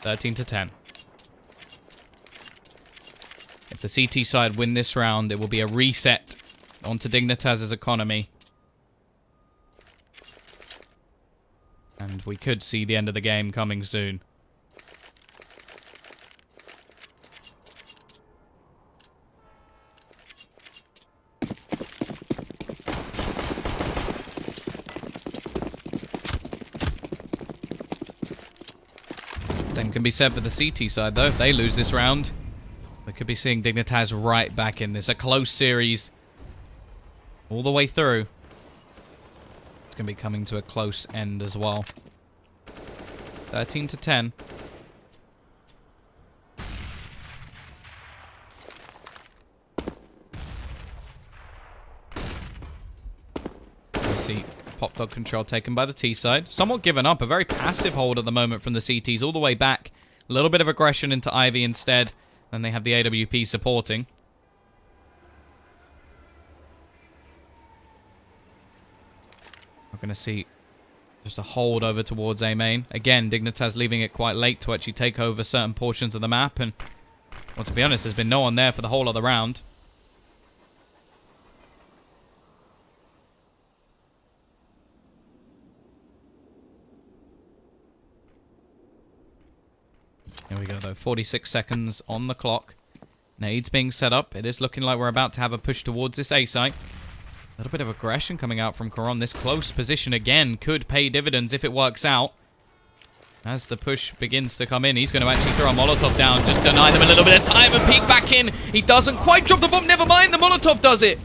$13 to 10. If the CT side win this round, it will be a reset onto Dignitas' economy. And we could see the end of the game coming soon. Same can be said for the CT side, though. If they lose this round, we could be seeing Dignitas right back in this. A close series all the way through. It's going to be coming to a close end as well. 13 to 10. We see pop dog control taken by the T side. Somewhat given up. A very passive hold at the moment from the CTs all the way back. A little bit of aggression into Ivy instead. And they have the AWP supporting. We're going to see just a hold over towards A main. Again, Dignitas leaving it quite late to actually take over certain portions of the map. And, well, to be honest, there's been no one there for the whole of the round. Here we go, though. 46 seconds on the clock. Nades being set up. It is looking like we're about to have a push towards this A site. A little bit of aggression coming out from Coron. This close position again could pay dividends if it works out. As the push begins to come in, he's going to actually throw a Molotov down. Just deny them a little bit of time and peek back in. He doesn't quite drop the bomb. Never mind, the Molotov does it.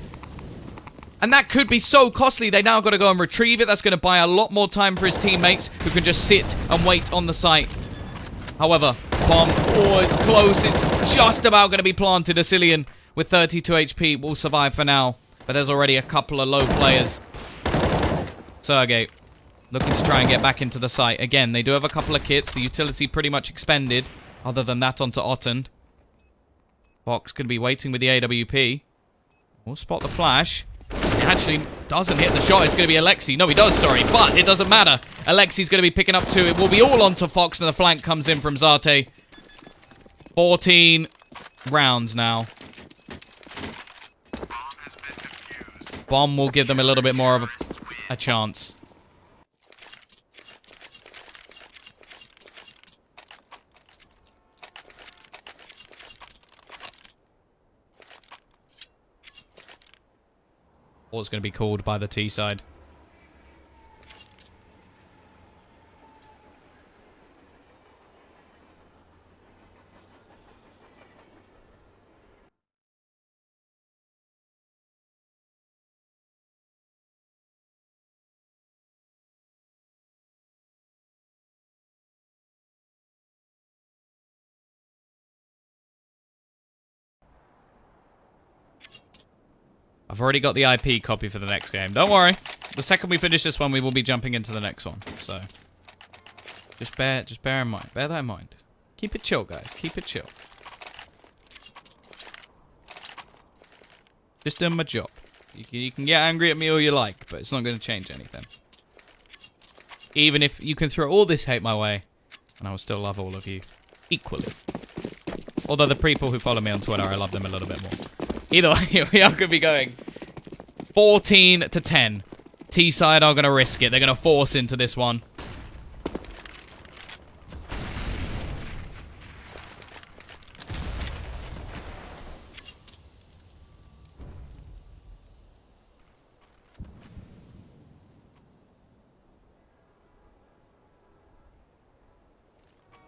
And that could be so costly. They now got to go and retrieve it. That's going to buy a lot more time for his teammates who can just sit and wait on the site. However, bomb, oh, it's close. It's just about going to be planted. Asilian with 32 HP will survive for now. But there's already a couple of low players. Sergey looking to try and get back into the site. Again, they do have a couple of kits. The utility pretty much expended. Other than that, onto Ottend. Fox could be waiting with the AWP. We'll spot the flash. He actually doesn't hit the shot. It's going to be Alexi. No, he does, sorry. But it doesn't matter. Alexi's going to be picking up two. It will be all onto Fox, and the flank comes in from Zate. 14 rounds now. Bomb will give them a little bit more of a chance. What's going to be called by the T side. I've already got the IP copy for the next game. Don't worry. The second we finish this one, we will be jumping into the next one. So, just bear in mind. Bear that in mind. Keep it chill, guys. Keep it chill. Just doing my job. You can get angry at me all you like, but it's not going to change anything. Even if you can throw all this hate my way, and I will still love all of you equally. Although the people who follow me on Twitter, I love them a little bit more. Either way, we are going to be going 14 to 10. T-side are going to risk it. They're going to force into this one.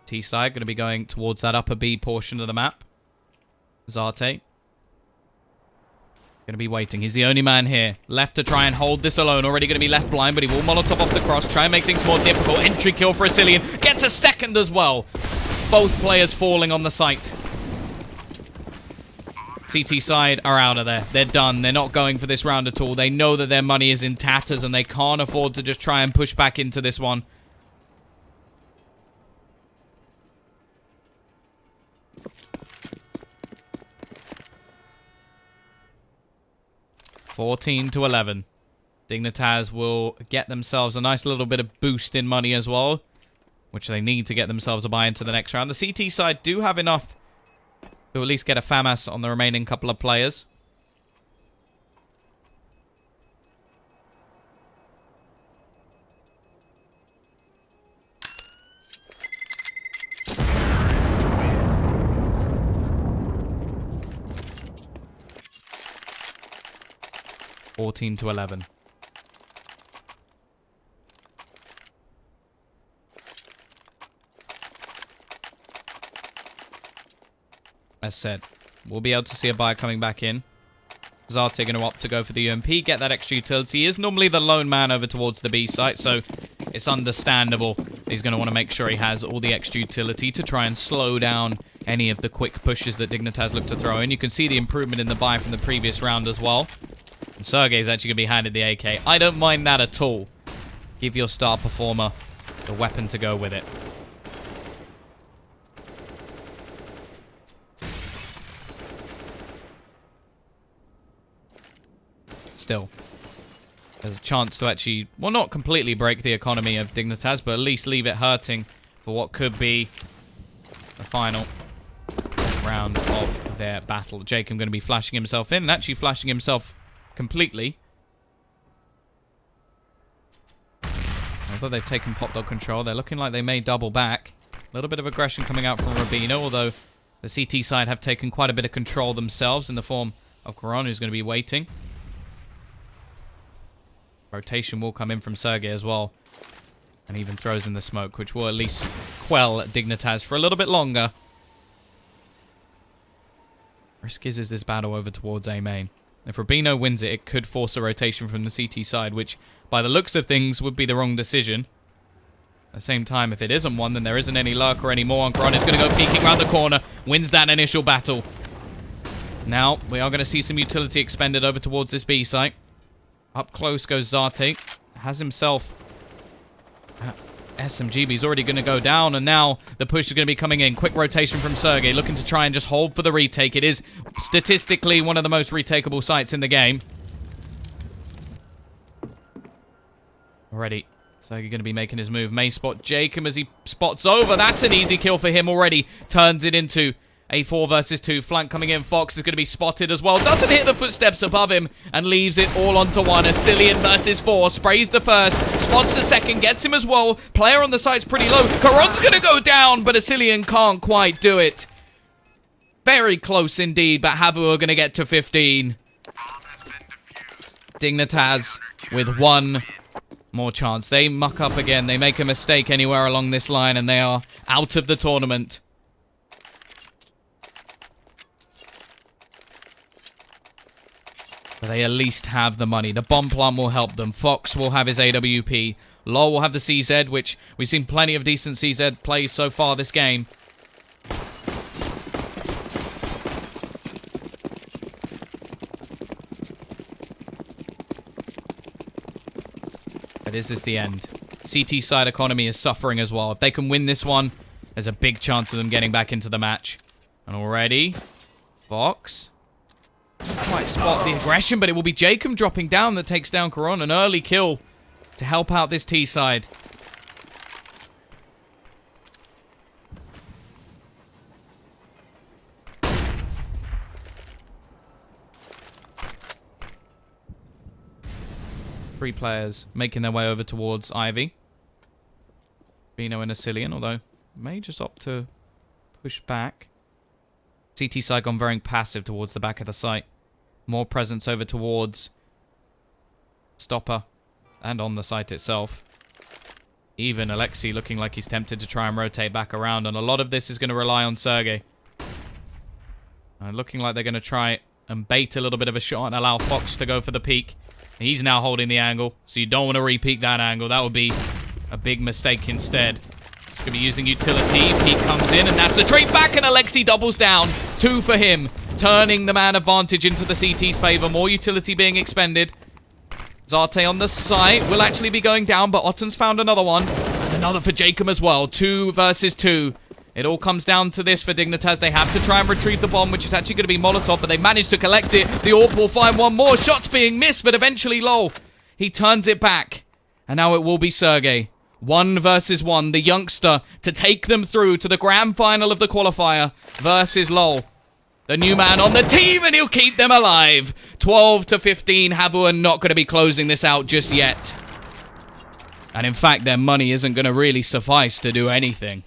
T-side going to be going towards that upper B portion of the map. Zate. Going to be waiting. He's the only man here. Left to try and hold this alone. Already going to be left blind, but he will Molotov off the cross. Try and make things more difficult. Entry kill for Asilian. Gets a second as well. Both players falling on the site. CT side are out of there. They're done. They're not going for this round at all. They know that their money is in tatters and they can't afford to just try and push back into this one. $14-11. Dignitas will get themselves a nice little bit of boost in money as well, which they need to get themselves a buy into the next round. The CT side do have enough to at least get a FAMAS on the remaining couple of players. $14-11. As said, we'll be able to see a buyer coming back in. Zate going to opt to go for the UMP, get that extra utility. He is normally the lone man over towards the B site, so it's understandable. He's going to want to make sure he has all the extra utility to try and slow down any of the quick pushes that Dignitas look to throw in. You can see the improvement in the buy from the previous round as well. And Sergey's actually going to be handed the AK. I don't mind that at all. Give your star performer the weapon to go with it. Still, there's a chance to actually, well, not completely break the economy of Dignitas, but at least leave it hurting for what could be the final round of their battle. Jacob going to be flashing himself in, and actually flashing himself completely. Although they've taken pop dog control, they're looking like they may double back. A little bit of aggression coming out from Rubino, although the CT side have taken quite a bit of control themselves in the form of Coron, who's going to be waiting. Rotation will come in from Sergey as well. And even throws in the smoke, which will at least quell Dignitas for a little bit longer. Risk is this battle over towards A main. If Rubino wins it, it could force a rotation from the CT side, which, by the looks of things, would be the wrong decision. At the same time, if it isn't one, then there isn't any lurker anymore. And Kron is going to go peeking around the corner. Wins that initial battle. Now, we are going to see some utility expended over towards this B site. Up close goes Zarte. Has himself SMG, but he's already going to go down. And now the push is going to be coming in. Quick rotation from Sergey, looking to try and just hold for the retake. It is statistically one of the most retakeable sites in the game. Already. Sergey going to be making his move. May spot Jacob as he spots over. That's an easy kill for him already. Turns it into a 4 versus 2. Flank coming in. Fox is going to be spotted as well. Doesn't hit the footsteps above him and leaves it all onto one. Asilian versus 4. Sprays the first. Spots the second. Gets him as well. Player on the site's pretty low. Karon's going to go down, but Asilian can't quite do it. Very close indeed, but HAVU are going to get to 15. Dignitas with one more chance. They muck up again. They make a mistake anywhere along this line, and they are out of the tournament. But they at least have the money. The bomb plant will help them. Fox will have his AWP. LOL will have the CZ, which we've seen plenty of decent CZ plays so far this game. But is this the end? CT side economy is suffering as well. If they can win this one, there's a big chance of them getting back into the match. And already, Fox doesn't quite spot the aggression, but it will be Jacob dropping down that takes down Karon. An early kill to help out this T side. Three players making their way over towards Ivy. Bino and Asilian, although may just opt to push back. CT side gone very passive towards the back of the site. More presence over towards Stopper and on the site itself. Even Alexei looking like he's tempted to try and rotate back around, and a lot of this is going to rely on Sergey. Looking like they're going to try and bait a little bit of a shot and allow Fox to go for the peek. He's now holding the angle, so you don't want to re-peek that angle. That would be a big mistake instead. He's going to be using utility. Peek comes in, and that's the trade back, and Alexei doubles down. 2 for him, turning the man advantage into the CT's favor. More utility being expended. Zarte on the site will actually be going down, but Otten's found another one. And another for Jacob as well. 2 versus 2. It all comes down to this for Dignitas. They have to try and retrieve the bomb, which is actually going to be Molotov, but they managed to collect it. The AWP will find one more. Shots being missed, but eventually LOL. He turns it back. And now it will be Sergey. 1 versus 1. The youngster to take them through to the grand final of the qualifier versus LOL. The new man on the team, and he'll keep them alive. 12 to 15. HAVU are not going to be closing this out just yet. And in fact, their money isn't going to really suffice to do anything.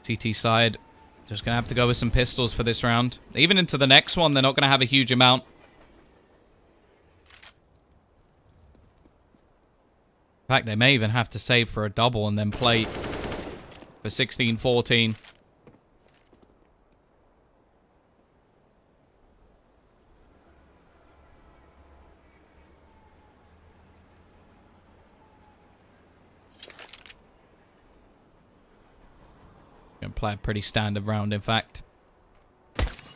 CT side, just going to have to go with some pistols for this round. Even into the next one, they're not going to have a huge amount. In fact, they may even have to save for a double and then play for 16-14. Gonna play a pretty standard round, in fact.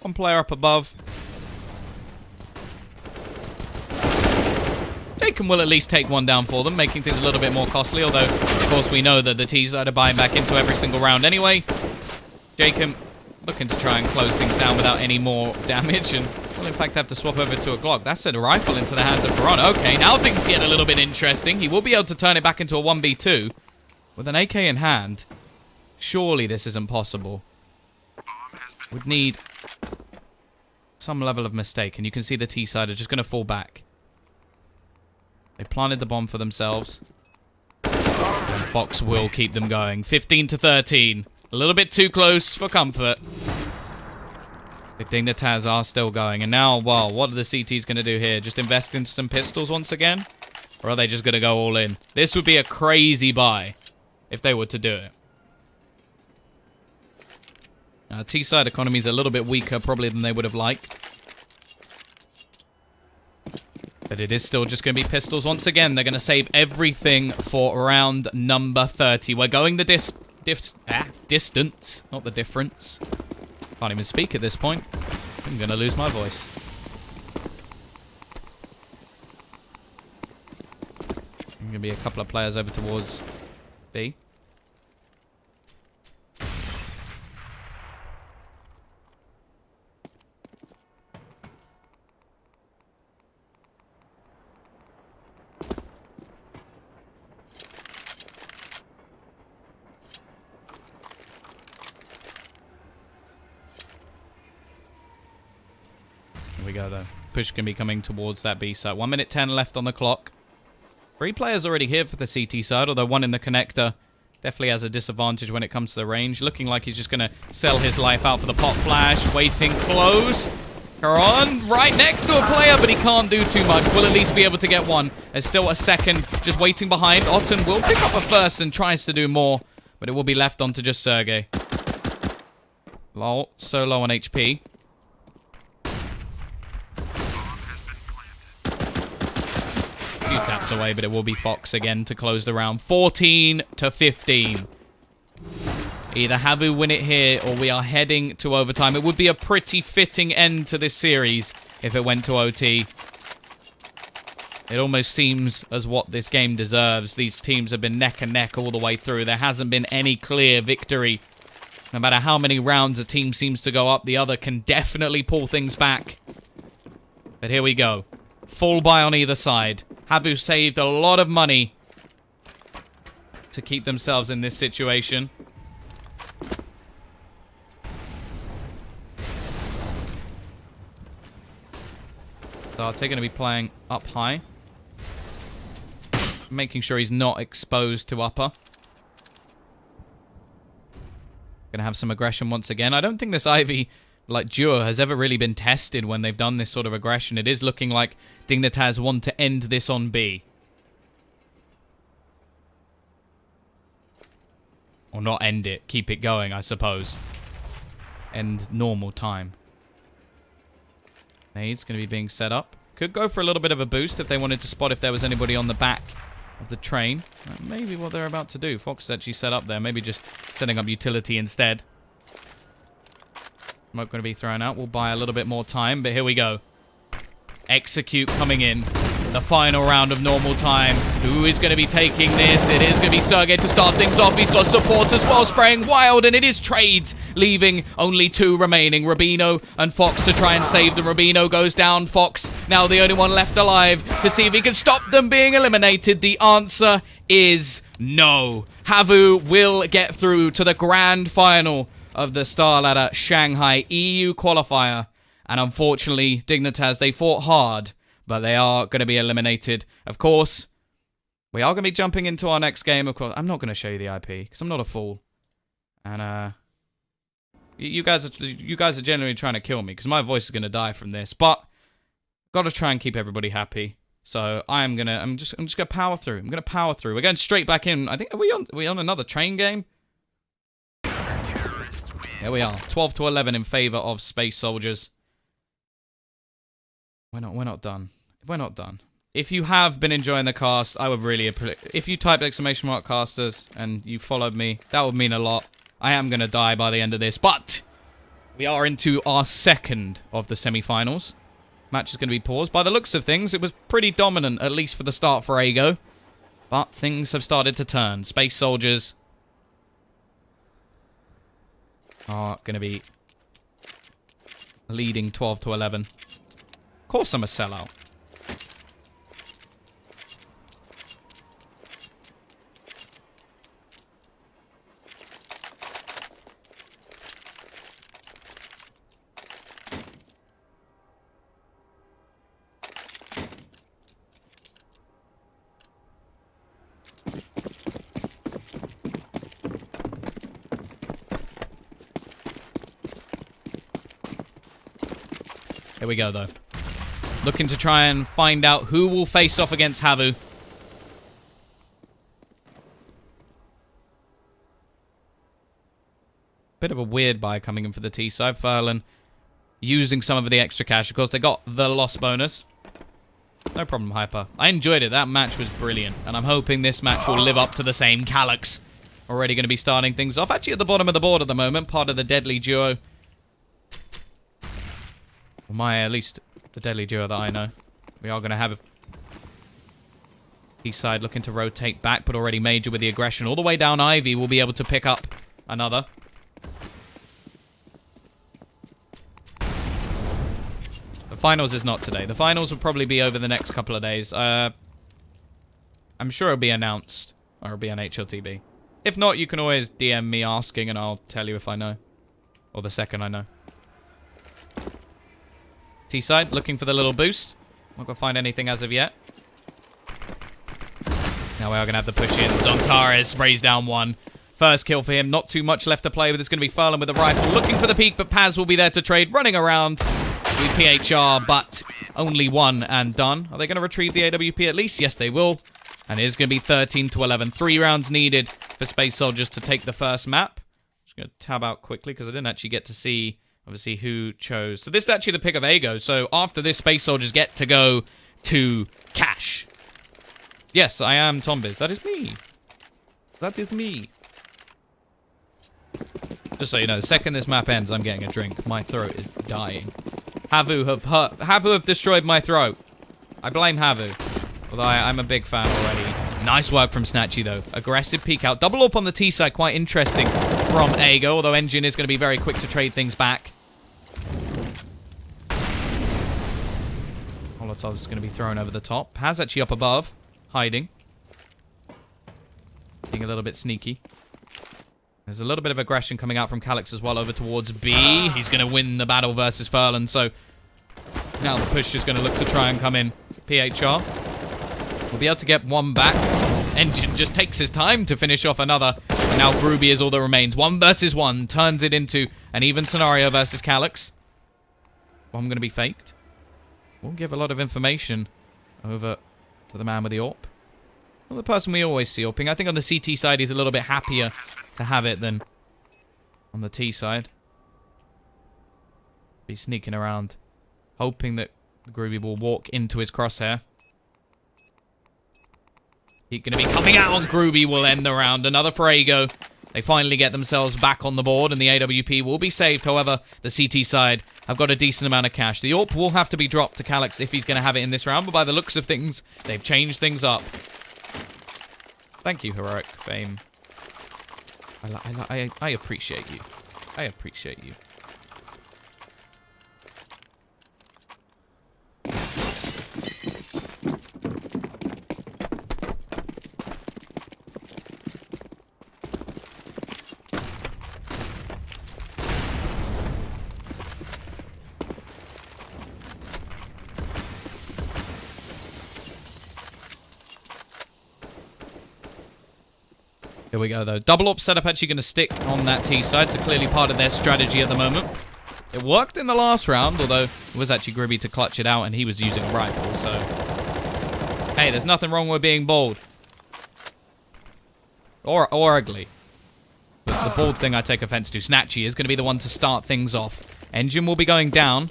One player up above. Jacob will at least take one down for them, making things a little bit more costly, although, of course, we know that the T-side are buying back into every single round anyway. Jacob looking to try and close things down without any more damage, and will in fact have to swap over to a Glock. That's a rifle into the hands of Karon. Okay, now things get a little bit interesting. He will be able to turn it back into a 1v2 with an AK in hand. Surely this isn't possible. Would need some level of mistake. And you can see the T-side are just going to fall back. They planted the bomb for themselves. And Fox will keep them going. 15 to 13. A little bit too close for comfort. The dignitas are still going. And now, well, what are the CTs going to do here? Just invest in some pistols once again? Or are they just going to go all in? This would be a crazy buy if they were to do it. T-side economy is a little bit weaker probably than they would have liked. But it is still just going to be pistols. Once again, they're going to save everything for round number 30. We're going the distance, not the difference. Can't even speak at this point. I'm going to lose my voice. There's going to be a couple of players over towards B. We go though. Push can be coming towards that B side. 1 minute 10 left on the clock. 3 players already here for the CT side, although one in the connector definitely has a disadvantage when it comes to the range. Looking like he's just going to sell his life out for the pop flash. Waiting close. Karan right next to a player, but he can't do too much. We'll at least be able to get one. There's still a second just waiting behind. Otten will pick up a first and tries to do more, but it will be left on to just Sergey. Lol, so low on HP. Few taps away, but it will be Fox again to close the round. 14 to 15. Either HAVU win it here, or we are heading to overtime. It would be a pretty fitting end to this series if it went to OT. It almost seems as what this game deserves. These teams have been neck and neck all the way through. There hasn't been any clear victory. No matter how many rounds a team seems to go up, the other can definitely pull things back. But here we go. Full buy on either side. HAVU saved a lot of money to keep themselves in this situation. Darte going to be playing up high. Making sure he's not exposed to upper. Going to have some aggression once again. I don't think this Ivy, like duo, has ever really been tested when they've done this sort of aggression. It is looking like Dignitas want to end this on B. Or not end it. Keep it going, I suppose. End normal time. Nade's going to be being set up. Could go for a little bit of a boost if they wanted to spot if there was anybody on the back of the train. Maybe what they're about to do. Fox is actually set up there. Maybe just setting up utility instead. Smoke going to be thrown out. We'll buy a little bit more time, but here we go. Execute coming in. The final round of normal time. Who is going to be taking this? It is going to be Sergey to start things off. He's got support as well, spraying wild, and it is trades, leaving only 2 remaining. Rubino and Fox to try and save them. Rubino goes down. Fox now the only one left alive to see if he can stop them being eliminated. The answer is no. HAVU will get through to the grand final of the Star Ladder Shanghai EU Qualifier. And unfortunately, Dignitas, they fought hard, but they are going to be eliminated. Of course, we are going to be jumping into our next game. Of course, I'm not going to show you the IP because I'm not a fool. And you guys are generally trying to kill me because my voice is going to die from this. But got to try and keep everybody happy. So I'm just going to power through. I'm going to power through. We're going straight back in. I think are we on another train game? Here we are. 12 to 11 in favor of Space Soldiers. We're not done. We're not done. If you have been enjoying the cast, I would really appreciate. If you type !casters and you followed me, that would mean a lot. I am going to die by the end of this, but we are into our second of the semi-finals. Match is going to be paused. By the looks of things, it was pretty dominant, at least for the start for Ago. But things have started to turn. Space Soldiers are going to be leading 12 to 11. Of course I'm a sellout. Here we go, though. Looking to try and find out who will face off against HAVU. Bit of a weird buy coming in for the T side. Furlan using some of the extra cash. Of course, they got the loss bonus. No problem, Hyper. I enjoyed it. That match was brilliant. And I'm hoping this match will live up to the same. Calyx already going to be starting things off. Actually at the bottom of the board at the moment. Part of the deadly duo. At least the deadly duo that I know. We are going to have a East side looking to rotate back, but already Major with the aggression. All the way down Ivy will be able to pick up another. The finals is not today. The finals will probably be over the next couple of days. I'm sure it'll be announced. Or it'll be on HLTV. If not, you can always DM me asking and I'll tell you if I know. Or the second I know. T-side, looking for the little boost. Not gonna find anything as of yet. Now we are gonna have the push in. Zontares sprays down one. First kill for him. Not too much left to play with. It's gonna be Furlan with the rifle. Looking for the peak, but Paz will be there to trade. Running around with PHR, but only one and done. Are they gonna retrieve the AWP at least? Yes, they will. And it is gonna be 13 to 11. 3 rounds needed for Space Soldiers to take the first map. Just gonna tab out quickly because I didn't actually get to see obviously who chose. So this is actually the pick of Ago. So after this, Space Soldiers get to go to Cash. Yes, I am Tombiz. That is me. That is me. Just so you know, the second this map ends, I'm getting a drink. My throat is dying. HAVU have destroyed my throat. I blame HAVU. Although I'm a big fan already. Nice work from Snatchy, though. Aggressive peek out. Double up on the T side. Quite interesting from Ago. Although Engine is going to be very quick to trade things back. Molotov's going to be thrown over the top. Paz actually up above. Hiding. Being a little bit sneaky. There's a little bit of aggression coming out from Calyx as well over towards B. He's going to win the battle versus Furlan. So now the push is going to look to try and come in. PHR will be able to get one back. Engine just takes his time to finish off another. And now Groovy is all that remains. 1 versus 1 turns it into an even scenario versus Calyx. Bomb going to be faked. Won't give a lot of information over to the man with the AWP. Well, the person we always see AWPing. I think on the CT side he's a little bit happier to have it than on the T side. He's sneaking around, hoping that Groovy will walk into his crosshair. He's going to be coming out on Groovy, will end the round. Another for Ago. They finally get themselves back on the board, and the AWP will be saved. However, the CT side have got a decent amount of cash. The AWP will have to be dropped to Calyx if he's going to have it in this round, but by the looks of things, they've changed things up. Thank you, Heroic Fame. I appreciate you. I appreciate you. Here we go, though. Double up setup actually going to stick on that T side, so clearly part of their strategy at the moment. It worked in the last round, although it was actually Gribby to clutch it out, and he was using a rifle, so... Hey, there's nothing wrong with being bold. Or ugly. But it's the bold thing I take offense to. Snatchy is going to be the one to start things off. Engine will be going down.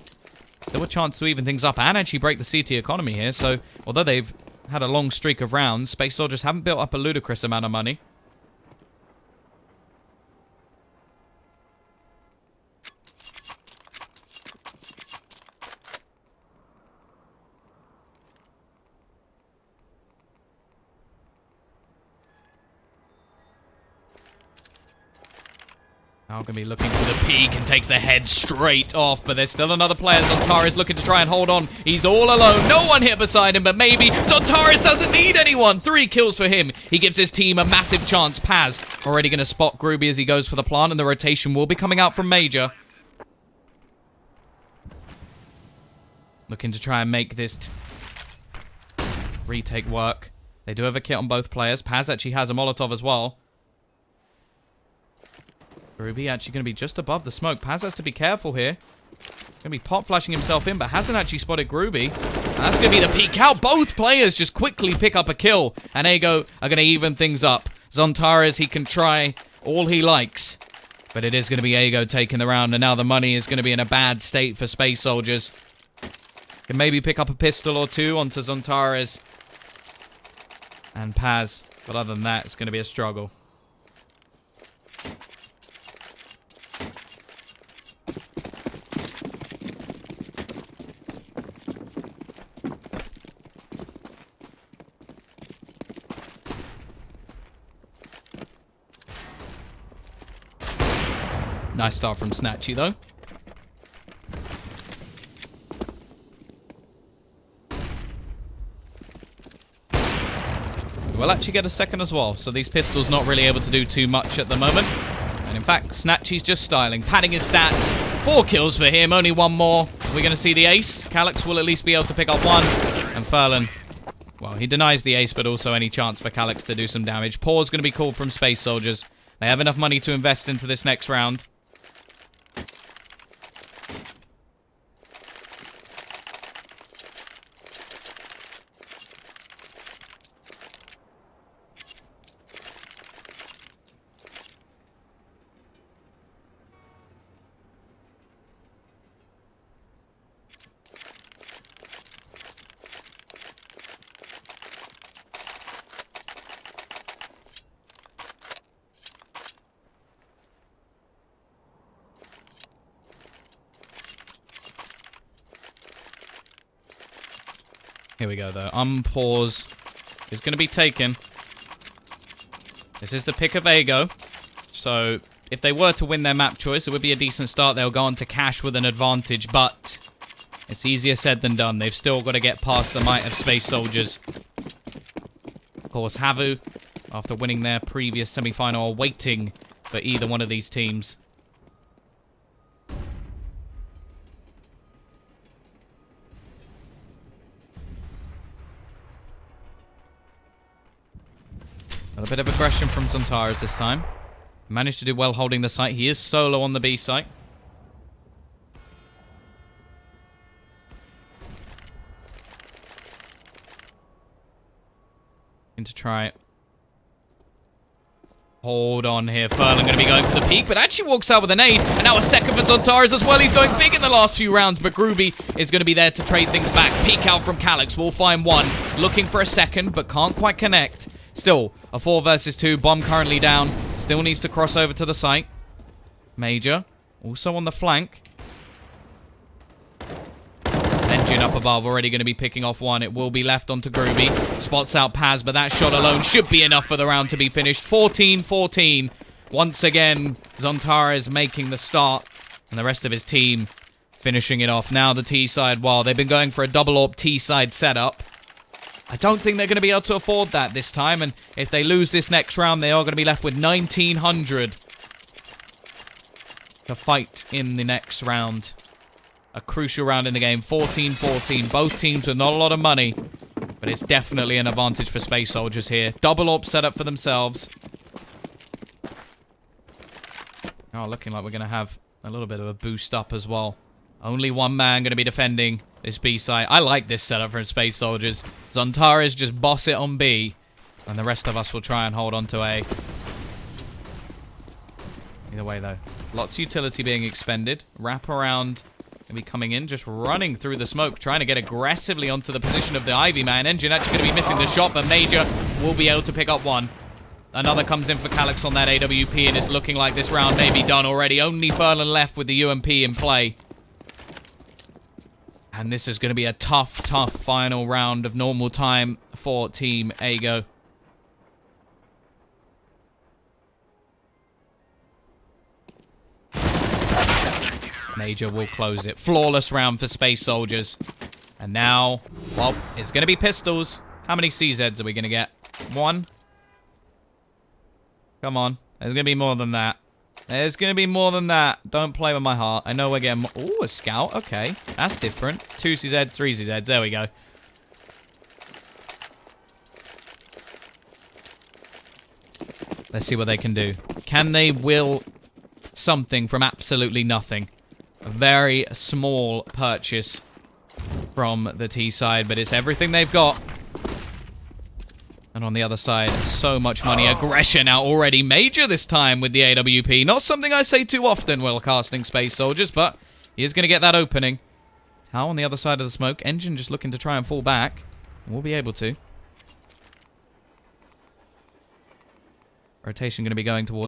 Still a chance to even things up and actually break the CT economy here, so... Although they've had a long streak of rounds, Space Soldiers haven't built up a ludicrous amount of money. Now going to be looking for the peak and takes the head straight off. But there's still another player. Zontares looking to try and hold on. He's all alone. No one here beside him, but maybe Zontares doesn't need anyone. 3 kills for him. He gives his team a massive chance. Paz already going to spot Groovy as he goes for the plant, and the rotation will be coming out from Major. Looking to try and make this retake work. They do have a kit on both players. Paz actually has a Molotov as well. Groovy actually going to be just above the smoke. Paz has to be careful here. Gonna be pop flashing himself in, but hasn't actually spotted Groovy. And that's gonna be the peek out. Both players just quickly pick up a kill, and Ago are gonna even things up. Zontares, he can try all he likes, but it is gonna be Ago taking the round, and now the money is gonna be in a bad state for Space Soldiers. Can maybe pick up a pistol or two onto Zontares and Paz, but other than that, it's gonna be a struggle. Nice start from Snatchy, though. We'll actually get a second as well, so these pistols not really able to do too much at the moment. And in fact, Snatchy's just styling, padding his stats. 4 kills for him, only 1 more. We're going to see the ace. Calyx will at least be able to pick up 1. And Furlan, well, he denies the ace, but also any chance for Calyx to do some damage. Pause going to be called from Space Soldiers. They have enough money to invest into this next round. Here we go, though. Unpause is going to be taken. This is the pick of Ago. So, if they were to win their map choice, it would be a decent start. They'll go on to cash with an advantage, but it's easier said than done. They've still got to get past the might of Space Soldiers. Of course, HAVU, after winning their previous semi-final, are waiting for either one of these teams. A bit of aggression from Zontares this time. Managed to do well holding the site. He is solo on the B site. To try hold on here. Furlan going to be going for the peak, but actually walks out with an nade. And now a second for Zontares as well. He's going big in the last few rounds, but Groovy is going to be there to trade things back. Peek out from Calyx. Will find 1. Looking for a second, but can't quite connect. Still, a 4 versus 2. Bomb currently down. Still needs to cross over to the site. Major, also on the flank. Engine up above, already going to be picking off 1. It will be left onto Groovy. Spots out Paz, but that shot alone should be enough for the round to be finished. 14-14. Once again, Zontares making the start. And the rest of his team finishing it off. Now the T side, well, they've been going for a double AWP T side setup. I don't think they're going to be able to afford that this time, and if they lose this next round, they are going to be left with 1,900 to fight in the next round. A crucial round in the game, 14-14. Both teams with not a lot of money, but it's definitely an advantage for Space Soldiers here. Double AWP set up for themselves. Oh, looking like we're going to have a little bit of a boost up as well. Only 1 man going to be defending this B site. I like this setup from Space Soldiers. Zontares just boss it on B, and the rest of us will try and hold on to A. Either way, though, lots of utility being expended. Wrap around going to be coming in, just running through the smoke, trying to get aggressively onto the position of the Ivy man. Engine actually going to be missing the shot, but Major will be able to pick up 1. Another comes in for Calyx on that AWP, and it's looking like this round may be done already. Only Furlan left with the UMP in play. And this is going to be a tough, tough final round of normal time for Team Ago. Major will close it. Flawless round for Space Soldiers. And now, well, it's going to be pistols. How many CZs are we going to get? 1? Come on. There's going to be more than that. There's going to be more than that. Don't play with my heart. I know we're getting... Ooh, a scout. Okay. That's different. 2 CZ, 3 CZs. There we go. Let's see what they can do. Can they will something from absolutely nothing? A very small purchase from the T side, but it's everything they've got. And on the other side, so much money. Aggression out already major this time with the AWP. Not something I say too often while casting Space Soldiers, but he is going to get that opening. Tau on the other side of the smoke. Engine just looking to try and fall back. We'll be able to. Rotation going to be going towards